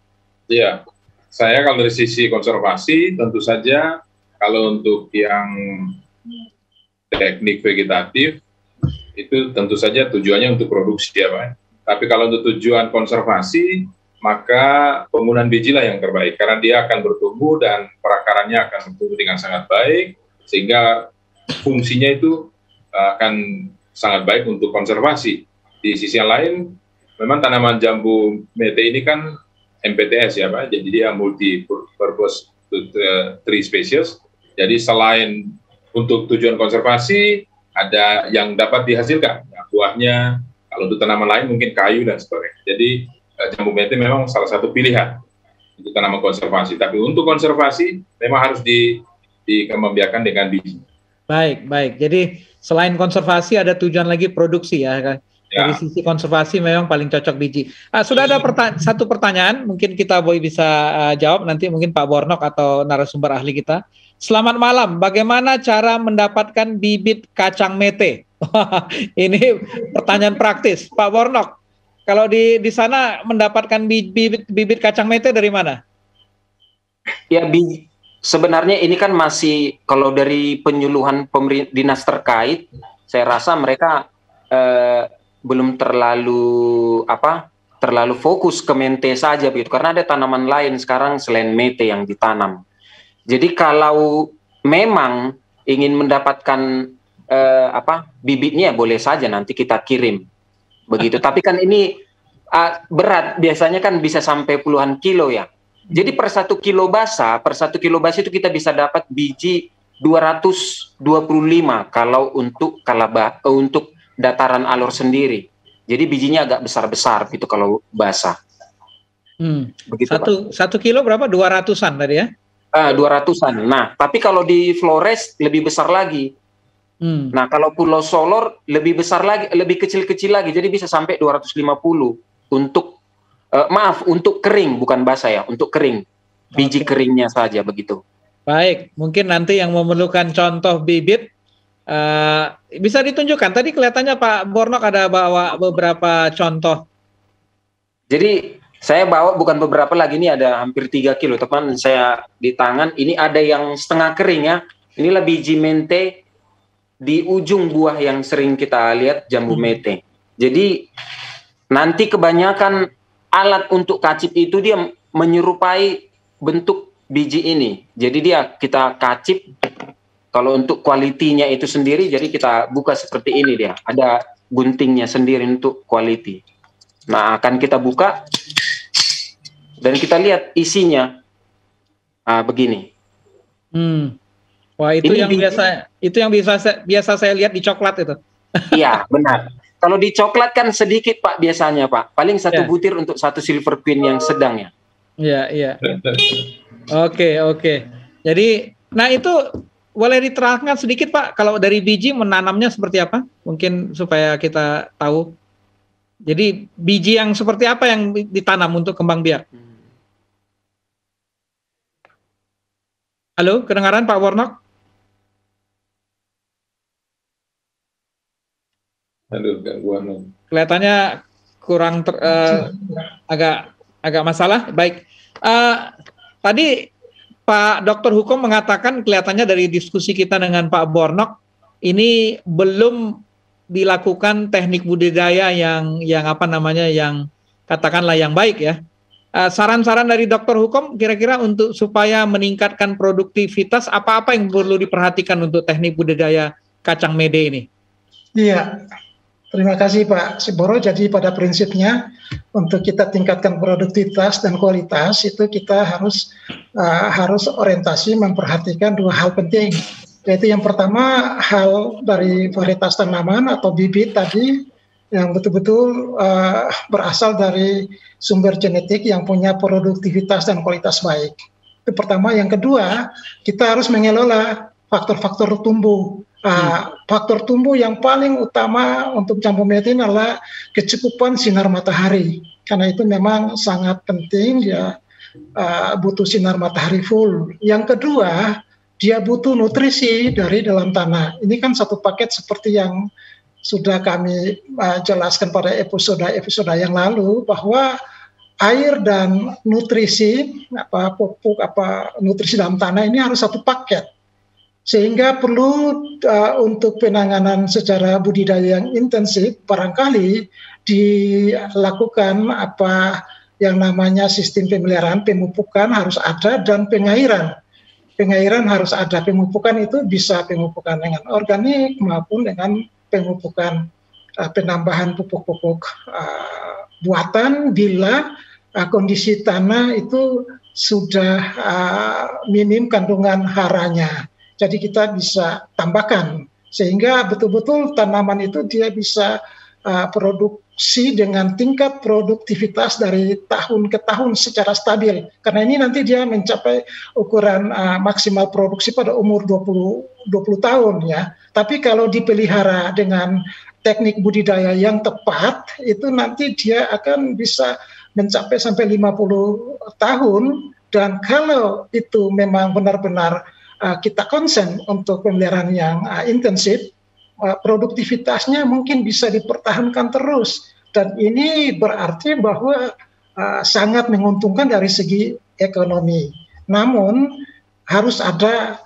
Iya. Saya kalau dari sisi konservasi tentu saja kalau untuk yang teknik vegetatif itu tentu saja tujuannya untuk produksi ya Pak. Tapi kalau untuk tujuan konservasi maka penggunaan biji lah yang terbaik karena dia akan bertumbuh dan perakarannya akan bertumbuh dengan sangat baik sehingga fungsinya itu akan sangat baik untuk konservasi. Di sisi yang lain memang tanaman jambu mete ini kan MPTS ya Pak, jadi dia multi purpose tree species. Jadi selain untuk tujuan konservasi, ada yang dapat dihasilkan. Ya, buahnya, kalau untuk tanaman lain mungkin kayu dan sebagainya. Jadi jambu mete memang salah satu pilihan untuk tanaman konservasi. Tapi untuk konservasi memang harus dikembangbiakan dengan biji. Baik, baik. Jadi selain konservasi ada tujuan lagi produksi ya. Dari sisi konservasi memang paling cocok biji. Sudah ada satu pertanyaan, mungkin kita bisa jawab nanti mungkin Pak Bornok atau narasumber ahli kita. Selamat malam, bagaimana cara mendapatkan bibit kacang mete? Ini pertanyaan praktis. Pak Bornok, kalau di sana mendapatkan bibit kacang mete dari mana? Ya, sebenarnya ini kan masih, kalau dari penyuluhan dinas terkait, saya rasa mereka belum terlalu fokus ke mente saja begitu, karena ada tanaman lain sekarang selain mete yang ditanam. Jadi kalau memang ingin mendapatkan bibitnya boleh saja nanti kita kirim begitu. Tapi kan ini berat, biasanya kan bisa sampai puluhan kilo ya. Jadi per 1 kilo basa itu kita bisa dapat biji 225 kalau untuk untuk dataran alur sendiri. Jadi bijinya agak besar-besar gitu kalau basah. Begitu, satu kilo berapa? 200-an tadi ya? 200-an. Nah, tapi kalau di Flores lebih besar lagi. Nah, kalau Pulau Solor lebih besar lagi, lebih kecil-kecil lagi. Jadi bisa sampai 250 untuk untuk kering, bukan basah ya, untuk kering. Biji keringnya saja begitu. Baik, mungkin nanti yang memerlukan contoh bibit bisa ditunjukkan. Tadi kelihatannya Pak Bornok ada bawa beberapa contoh. Jadi saya bawa bukan beberapa lagi, ini ada hampir 3 kilo teman saya di tangan. Ini ada yang setengah kering ya. Inilah biji mente di ujung buah yang sering kita lihat, jambu mente. Jadi nanti kebanyakan alat untuk kacip itu dia menyerupai bentuk biji ini. Jadi dia kita kacip. Kalau untuk kualitinya itu sendiri, jadi kita buka seperti ini dia. Ada guntingnya sendiri untuk quality. Nah, akan kita buka dan kita lihat isinya. Begini. Wah, itu ini yang biasa saya lihat di coklat itu. Iya, benar. Kalau di coklat kan sedikit Pak biasanya Pak. Paling 1 butir untuk 1 silver queen yang sedang ya. Iya. Oke. Jadi, nah itu boleh diterangkan sedikit Pak, kalau dari biji menanamnya seperti apa? Mungkin supaya kita tahu. Jadi biji yang seperti apa yang ditanam untuk kembang biak? Halo, kedengaran Pak Bornok? Aduh, gangguan. Kelihatannya kurang agak masalah. Baik. Tadi Pak Dokter Hukum mengatakan kelihatannya dari diskusi kita dengan Pak Bornok ini belum dilakukan teknik budidaya yang katakanlah yang baik ya. Saran-saran dari Dokter Hukum kira-kira untuk supaya meningkatkan produktivitas apa-apa yang perlu diperhatikan untuk teknik budidaya kacang mede ini? Iya. Terima kasih Pak Siboro. Jadi pada prinsipnya untuk kita tingkatkan produktivitas dan kualitas itu kita harus orientasi memperhatikan 2 hal penting. Yaitu yang pertama hal dari varietas tanaman atau bibit tadi yang betul-betul berasal dari sumber genetik yang punya produktivitas dan kualitas baik. Itu pertama. Yang kedua, kita harus mengelola faktor-faktor tumbuh. Faktor tumbuh yang paling utama untuk jambu mete adalah kecukupan sinar matahari, karena itu memang sangat penting dia butuh sinar matahari full. Yang kedua, dia butuh nutrisi dari dalam tanah. Ini kan satu paket seperti yang sudah kami jelaskan pada episode yang lalu, bahwa air dan nutrisi pupuk nutrisi dalam tanah ini harus satu paket. Sehingga perlu untuk penanganan secara budidaya yang intensif barangkali dilakukan yang namanya sistem pemeliharaan, pemupukan harus ada, dan pengairan harus ada. Pemupukan itu bisa pemupukan dengan organik maupun dengan pemupukan penambahan pupuk-pupuk buatan bila kondisi tanah itu sudah minim kandungan haranya. Jadi kita bisa tambahkan sehingga betul-betul tanaman itu dia bisa produksi dengan tingkat produktivitas dari tahun ke tahun secara stabil. Karena ini nanti dia mencapai ukuran maksimal produksi pada umur 20 tahun ya. Tapi kalau dipelihara dengan teknik budidaya yang tepat, itu nanti dia akan bisa mencapai sampai 50 tahun. Dan kalau itu memang benar-benar kita konsen untuk pemeliharaan yang intensif, produktivitasnya mungkin bisa dipertahankan terus, dan ini berarti bahwa sangat menguntungkan dari segi ekonomi. Namun harus ada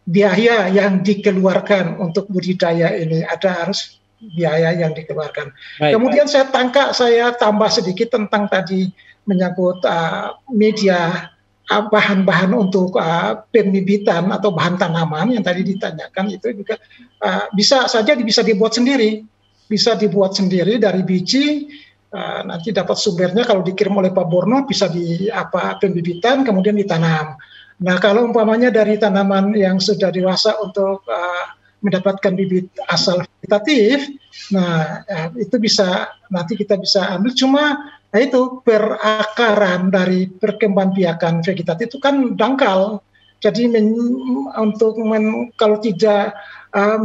biaya yang dikeluarkan untuk budidaya ini, harus biaya yang dikeluarkan. Baik, kemudian saya tambah sedikit tentang tadi menyangkut media bahan-bahan untuk pembibitan atau bahan tanaman yang tadi ditanyakan, itu juga bisa dibuat sendiri dari biji nanti dapat sumbernya kalau dikirim oleh Pak Borno bisa di pembibitan kemudian ditanam. Nah kalau umpamanya dari tanaman yang sudah dewasa untuk mendapatkan bibit asal vegetatif, nah itu bisa nanti kita bisa ambil, cuma nah itu perakaran dari perkembangbiakan vegetatif itu kan dangkal. Jadi kalau tidak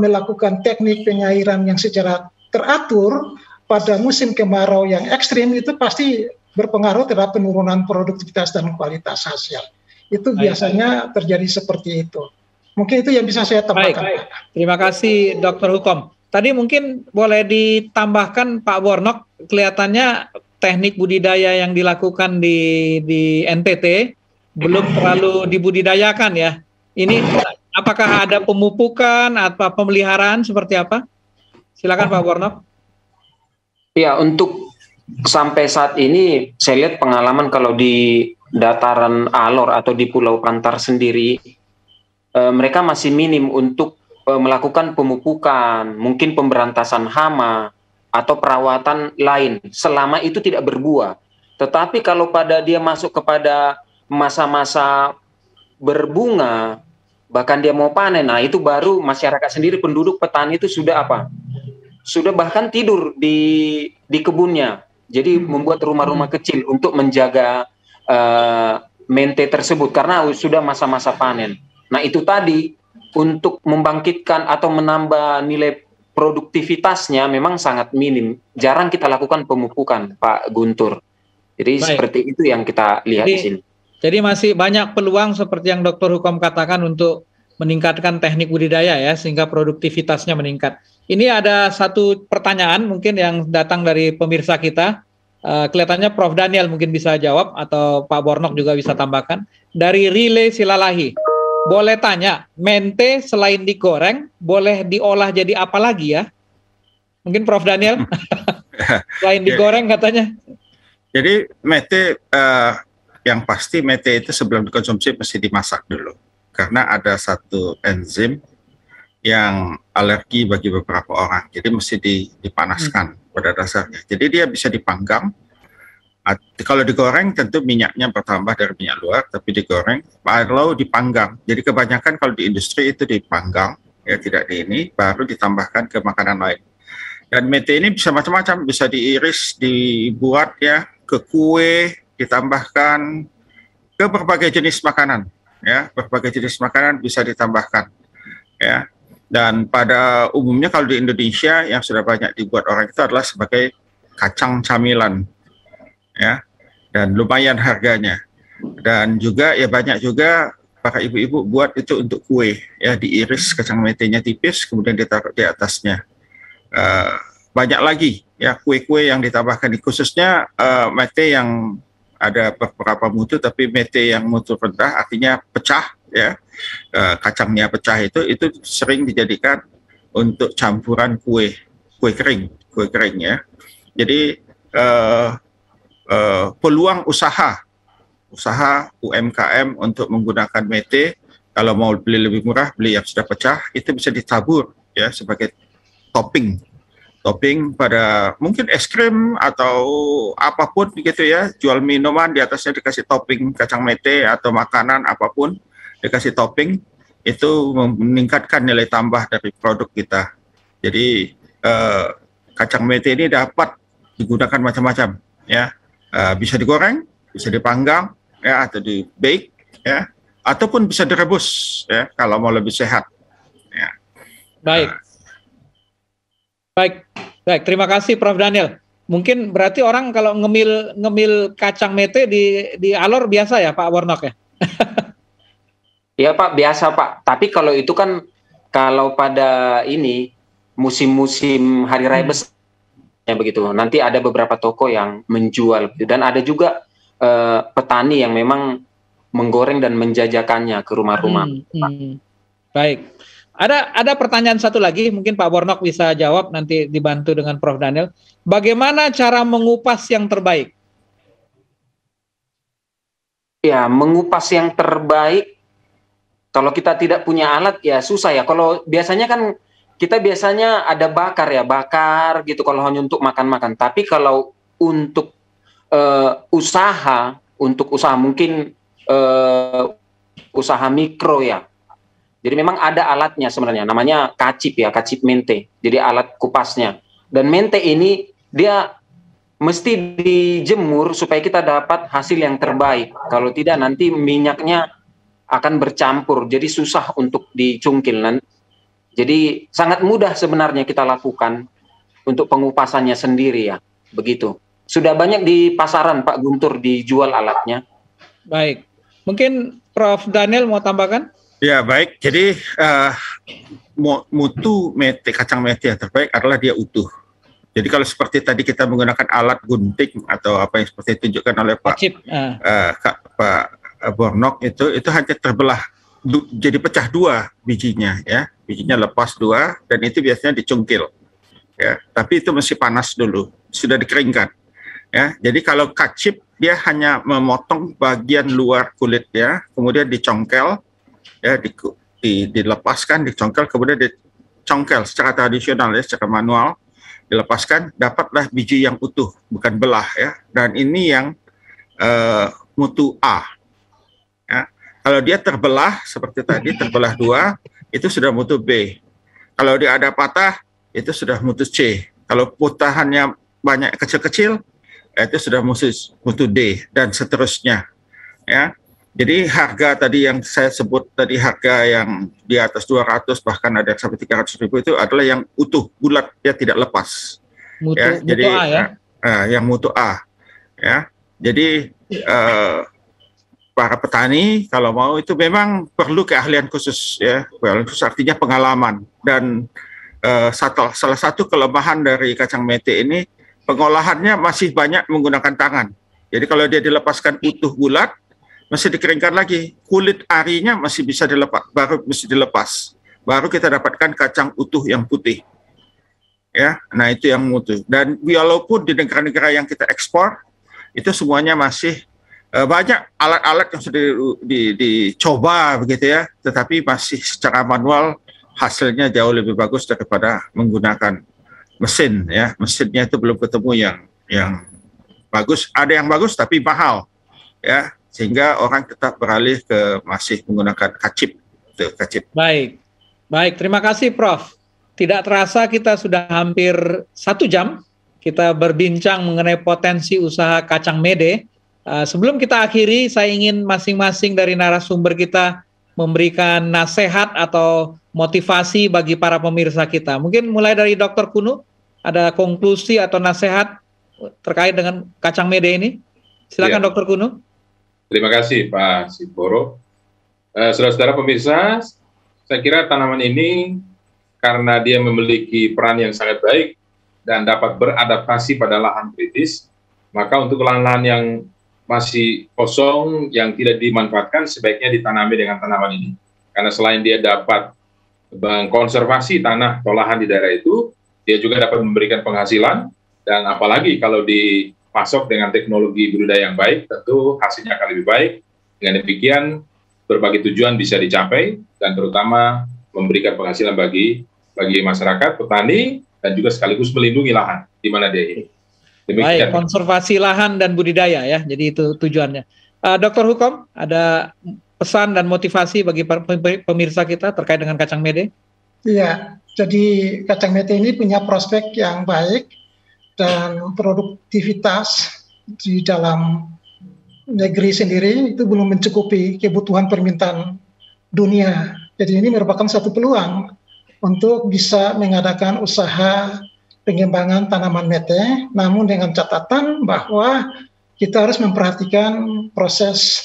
melakukan teknik pengairan yang secara teratur pada musim kemarau yang ekstrim, itu pasti berpengaruh terhadap penurunan produktivitas dan kualitas hasil. Itu biasanya terjadi seperti itu. Mungkin itu yang bisa saya tambahkan. Baik. Terima kasih Dr. Hukom. Tadi mungkin boleh ditambahkan Pak Bornok, kelihatannya teknik budidaya yang dilakukan di NTT belum terlalu dibudidayakan ya. Ini apakah ada pemupukan atau pemeliharaan seperti apa? Silakan Pak Bornok. Ya, untuk sampai saat ini saya lihat pengalaman kalau di dataran Alor atau di Pulau Pantar sendiri, mereka masih minim untuk melakukan pemupukan, mungkin pemberantasan hama atau perawatan lain selama itu tidak berbuah. Tetapi kalau pada dia masuk kepada masa-masa berbunga, bahkan dia mau panen, nah itu baru masyarakat sendiri, penduduk petani itu sudah sudah bahkan tidur di kebunnya. Jadi membuat rumah-rumah kecil untuk menjaga mente tersebut karena sudah masa-masa panen. Nah itu tadi untuk membangkitkan atau menambah nilai produktivitasnya memang sangat minim. Jarang kita lakukan pemupukan, Pak Guntur. Jadi seperti itu yang kita lihat di sini. Jadi masih banyak peluang seperti yang Dr. Hukom katakan untuk meningkatkan teknik budidaya ya, sehingga produktivitasnya meningkat. Ini ada satu pertanyaan mungkin yang datang dari pemirsa kita. Kelihatannya Prof. Daniel mungkin bisa jawab atau Pak Bornok juga bisa tambahkan. Dari Relay Silalahi, boleh tanya, mente selain digoreng, boleh diolah jadi apa lagi ya? Mungkin Prof. Daniel, selain digoreng katanya. Jadi mete, yang pasti mete itu sebelum dikonsumsi mesti dimasak dulu. Karena ada satu enzim yang alergi bagi beberapa orang, jadi mesti dipanaskan pada dasarnya. Jadi dia bisa dipanggang. Kalau digoreng tentu minyaknya bertambah dari minyak luar, tapi digoreng. Kalau dipanggang, jadi kebanyakan kalau di industri itu dipanggang, ya tidak di ini, baru ditambahkan ke makanan lain. Dan mete ini bisa macam-macam, bisa diiris, dibuat ya ke kue, ditambahkan ke berbagai jenis makanan, ya berbagai jenis makanan bisa ditambahkan, ya. Dan pada umumnya kalau di Indonesia yang sudah banyak dibuat orang itu adalah sebagai kacang camilan, ya, dan lumayan harganya. Dan juga ya banyak juga para ibu-ibu buat itu untuk kue, ya diiris kacang metenya tipis, kemudian ditaruh di atasnya. Banyak lagi ya kue-kue yang ditambahkan, khususnya mete yang ada beberapa mutu, tapi mete yang mutu rendah artinya pecah, ya. Kacangnya pecah itu sering dijadikan untuk campuran kue kering ya. Jadi peluang usaha UMKM untuk menggunakan mete, kalau mau beli lebih murah, beli yang sudah pecah, itu bisa ditabur ya sebagai topping pada mungkin es krim atau apapun gitu ya, jual minuman di atasnya dikasih topping kacang mete atau makanan apapun dikasih topping, itu meningkatkan nilai tambah dari produk kita. Jadi kacang mete ini dapat digunakan macam-macam ya, bisa digoreng, bisa dipanggang ya, atau di bake ya, ataupun bisa direbus ya kalau mau lebih sehat ya. Baik, terima kasih Prof. Daniel. Mungkin berarti orang kalau ngemil kacang mete di Alor biasa ya Pak Bornok ya? Iya Pak, biasa Pak. Tapi kalau itu kan kalau pada ini musim-musim hari raya besar ya begitu. Nanti ada beberapa toko yang menjual dan ada juga petani yang memang menggoreng dan menjajakannya ke rumah-rumah. Baik. Ada pertanyaan satu lagi, mungkin Pak Bornok bisa jawab, nanti dibantu dengan Prof. Daniel. Bagaimana cara mengupas yang terbaik? Ya, mengupas yang terbaik, kalau kita tidak punya alat ya susah ya. Kalau biasanya kan kita biasanya ada bakar gitu kalau hanya untuk makan-makan. Tapi kalau untuk usaha mungkin usaha mikro ya. Jadi memang ada alatnya sebenarnya, namanya kacip ya, kacip mente. Jadi alat kupasnya. Dan mente ini dia mesti dijemur supaya kita dapat hasil yang terbaik. Kalau tidak nanti minyaknya akan bercampur, jadi susah untuk dicungkil. Jadi sangat mudah sebenarnya kita lakukan untuk pengupasannya sendiri ya, begitu. Sudah banyak di pasaran Pak Guntur dijual alatnya. Baik, mungkin Prof. Daniel mau tambahkan? Ya baik, jadi mutu mete, kacang mete yang terbaik adalah dia utuh. Jadi kalau seperti tadi kita menggunakan alat gunting atau apa yang seperti ditunjukkan oleh Pak Bornok itu hanya terbelah, jadi pecah dua bijinya ya, bijinya lepas dua dan itu biasanya dicungkil ya. Tapi itu masih panas dulu, sudah dikeringkan ya. Jadi kalau kacip dia hanya memotong bagian luar kulit ya, kemudian dicongkel ya, dilepaskan, dicongkel, kemudian dicongkel secara tradisional ya, secara manual. Dilepaskan, dapatlah biji yang utuh, bukan belah ya. Dan ini yang mutu A. Ya. Kalau dia terbelah seperti tadi, terbelah dua, itu sudah mutu B. Kalau dia ada patah, itu sudah mutu C. Kalau putahannya banyak kecil-kecil, itu sudah mutu D dan seterusnya. Ya. Jadi harga tadi yang saya sebut tadi, harga yang di atas 200 bahkan ada sampai 300.000 itu adalah yang utuh, bulat, dia tidak lepas. Mutu, ya, mutu jadi A ya? Yang mutu A. Ya, jadi para petani kalau mau itu memang perlu keahlian khusus ya, keahlian khusus artinya pengalaman. Dan salah satu kelemahan dari kacang mete ini, pengolahannya masih banyak menggunakan tangan. Jadi kalau dia dilepaskan utuh bulat, masih dikeringkan lagi, kulit arinya masih bisa dilepas, baru kita dapatkan kacang utuh yang putih. Ya, nah itu yang mutu. Dan walaupun di negara-negara yang kita ekspor, itu semuanya masih banyak alat-alat yang sudah dicoba begitu ya, tetapi masih secara manual hasilnya jauh lebih bagus daripada menggunakan mesin ya. Mesinnya itu belum ketemu yang bagus. Ada yang bagus tapi mahal ya. Sehingga orang tetap beralih ke masih menggunakan kacip. Baik, terima kasih Prof. Tidak terasa kita sudah hampir 1 jam kita berbincang mengenai potensi usaha kacang mede. Sebelum kita akhiri, saya ingin masing-masing dari narasumber kita memberikan nasihat atau motivasi bagi para pemirsa kita. Mungkin mulai dari Dr. Kuno, ada konklusi atau nasihat terkait dengan kacang mede ini? Silakan ya. Dr. Kuno. Terima kasih Pak Siboro. Saudara-saudara pemirsa, saya kira tanaman ini karena dia memiliki peran yang sangat baik dan dapat beradaptasi pada lahan kritis, maka untuk lahan-lahan yang masih kosong, yang tidak dimanfaatkan, sebaiknya ditanami dengan tanaman ini. Karena selain dia dapat mengkonservasi tanah atau lahan di daerah itu, dia juga dapat memberikan penghasilan, dan apalagi kalau pasok dengan teknologi budidaya yang baik, tentu hasilnya akan lebih baik. Dengan demikian, berbagai tujuan bisa dicapai, dan terutama memberikan penghasilan bagi masyarakat, petani, dan juga sekaligus melindungi lahan di mana dia ini. Demikian. Baik, konservasi lahan dan budidaya ya, jadi itu tujuannya. Dr. Hukom, ada pesan dan motivasi bagi pemirsa kita terkait dengan kacang mede? Iya, jadi kacang mede ini punya prospek yang baik, dan produktivitas di dalam negeri sendiri itu belum mencukupi kebutuhan permintaan dunia. Jadi ini merupakan satu peluang untuk bisa mengadakan usaha pengembangan tanaman mete, namun dengan catatan bahwa kita harus memperhatikan proses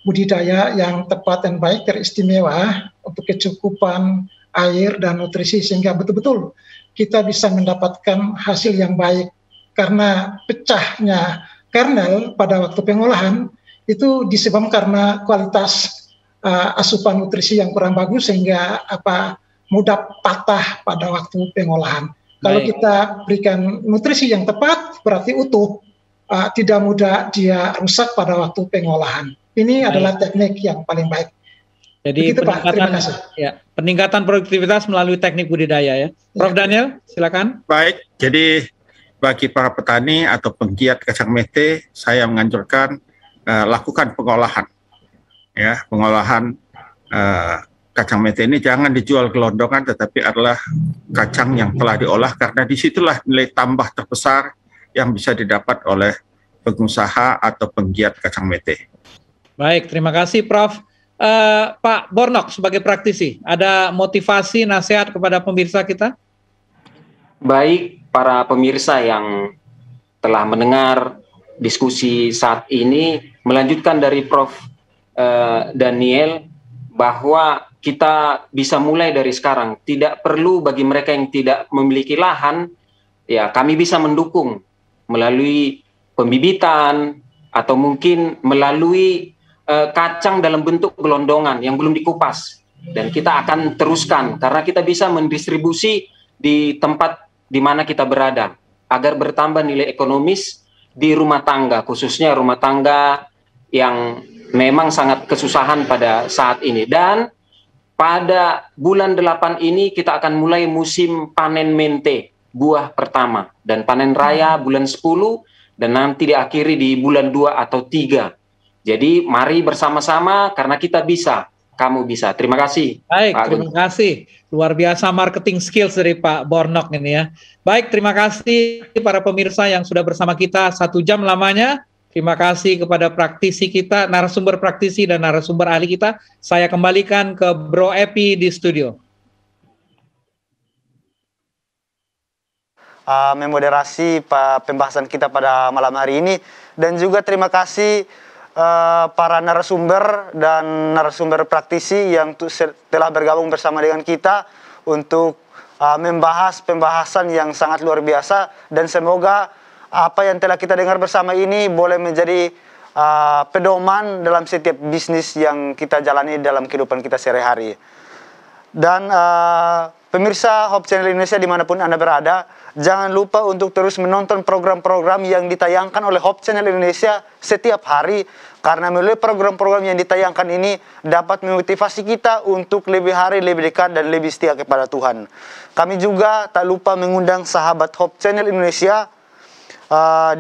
budidaya yang tepat dan baik, teristimewa untuk kecukupan air dan nutrisi, sehingga betul-betul kita bisa mendapatkan hasil yang baik. Karena pecahnya kernel pada waktu pengolahan itu disebabkan karena kualitas asupan nutrisi yang kurang bagus, sehingga mudah patah pada waktu pengolahan. Kalau kita berikan nutrisi yang tepat, berarti utuh, tidak mudah dia rusak pada waktu pengolahan. Ini adalah teknik yang paling baik. Jadi begitu, Pak. Terima kasih. Ya, peningkatan produktivitas melalui teknik budidaya ya. Prof. Daniel, silakan. Baik, jadi bagi para petani atau penggiat kacang mete, saya menganjurkan lakukan pengolahan. Ya, pengolahan kacang mete ini jangan dijual gelondongan, tetapi adalah kacang yang telah diolah, karena disitulah nilai tambah terbesar yang bisa didapat oleh pengusaha atau penggiat kacang mete. Baik, terima kasih Prof. Pak Bornok sebagai praktisi, ada motivasi, nasihat kepada pemirsa kita? Baik, para pemirsa yang telah mendengar diskusi saat ini, melanjutkan dari Prof. Daniel, bahwa kita bisa mulai dari sekarang. Tidak perlu bagi mereka yang tidak memiliki lahan, ya kami bisa mendukung melalui pembibitan atau mungkin melalui kacang dalam bentuk gelondongan yang belum dikupas. Dan kita akan teruskan karena kita bisa mendistribusi di tempat di mana kita berada agar bertambah nilai ekonomis di rumah tangga, khususnya rumah tangga yang memang sangat kesusahan pada saat ini. Dan pada bulan 8 ini kita akan mulai musim panen mente, buah pertama, dan panen raya bulan 10 dan nanti diakhiri di bulan 2 atau 3. Jadi mari bersama-sama karena kita bisa, kamu bisa. Terima kasih. Baik, terima kasih. Luar biasa marketing skills dari Pak Bornok ini ya. Baik, terima kasih para pemirsa yang sudah bersama kita 1 jam lamanya. Terima kasih kepada praktisi kita, narasumber praktisi dan narasumber ahli kita. Saya kembalikan ke Bro Epi di studio. Memoderasi pembahasan kita pada malam hari ini, dan juga terima kasih para narasumber dan narasumber praktisi yang telah bergabung bersama dengan kita untuk membahas pembahasan yang sangat luar biasa, dan semoga apa yang telah kita dengar bersama ini boleh menjadi pedoman dalam setiap bisnis yang kita jalani dalam kehidupan kita sehari-hari. Dan pemirsa Hope Channel Indonesia dimanapun Anda berada, jangan lupa untuk terus menonton program-program yang ditayangkan oleh Hope Channel Indonesia setiap hari, karena melalui program-program yang ditayangkan ini dapat memotivasi kita untuk lebih hari lebih dekat dan lebih setia kepada Tuhan. Kami juga tak lupa mengundang sahabat Hope Channel Indonesia,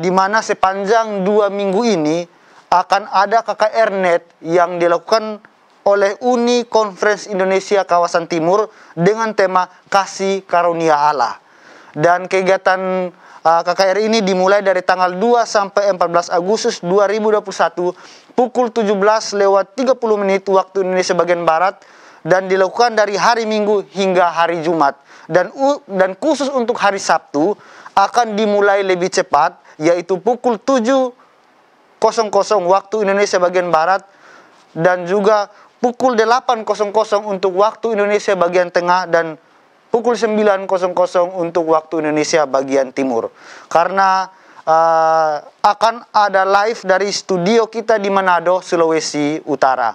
di mana sepanjang 2 minggu ini akan ada KKR-Net yang dilakukan oleh Uni Conference Indonesia Kawasan Timur dengan tema Kasih Karunia Allah. Dan kegiatan KKR ini dimulai dari tanggal 2 sampai 14 Agustus 2021 pukul 17:30 waktu Indonesia bagian Barat, dan dilakukan dari hari Minggu hingga hari Jumat. Dan khusus untuk hari Sabtu akan dimulai lebih cepat, yaitu pukul 7:00 waktu Indonesia bagian Barat, dan juga pukul 8:00 untuk waktu Indonesia bagian Tengah, dan pukul 9:00 untuk waktu Indonesia bagian Timur. Karena akan ada live dari studio kita di Manado, Sulawesi Utara.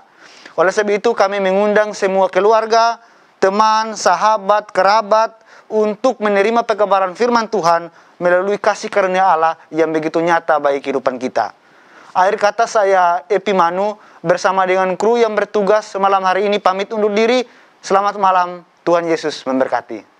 Oleh sebab itu kami mengundang semua keluarga, teman, sahabat, kerabat untuk menerima pekabaran firman Tuhan melalui kasih karunia Allah yang begitu nyata bagi kehidupan kita. Akhir kata, saya Epi Manu bersama dengan kru yang bertugas malam hari ini pamit undur diri. Selamat malam, Tuhan Yesus memberkati.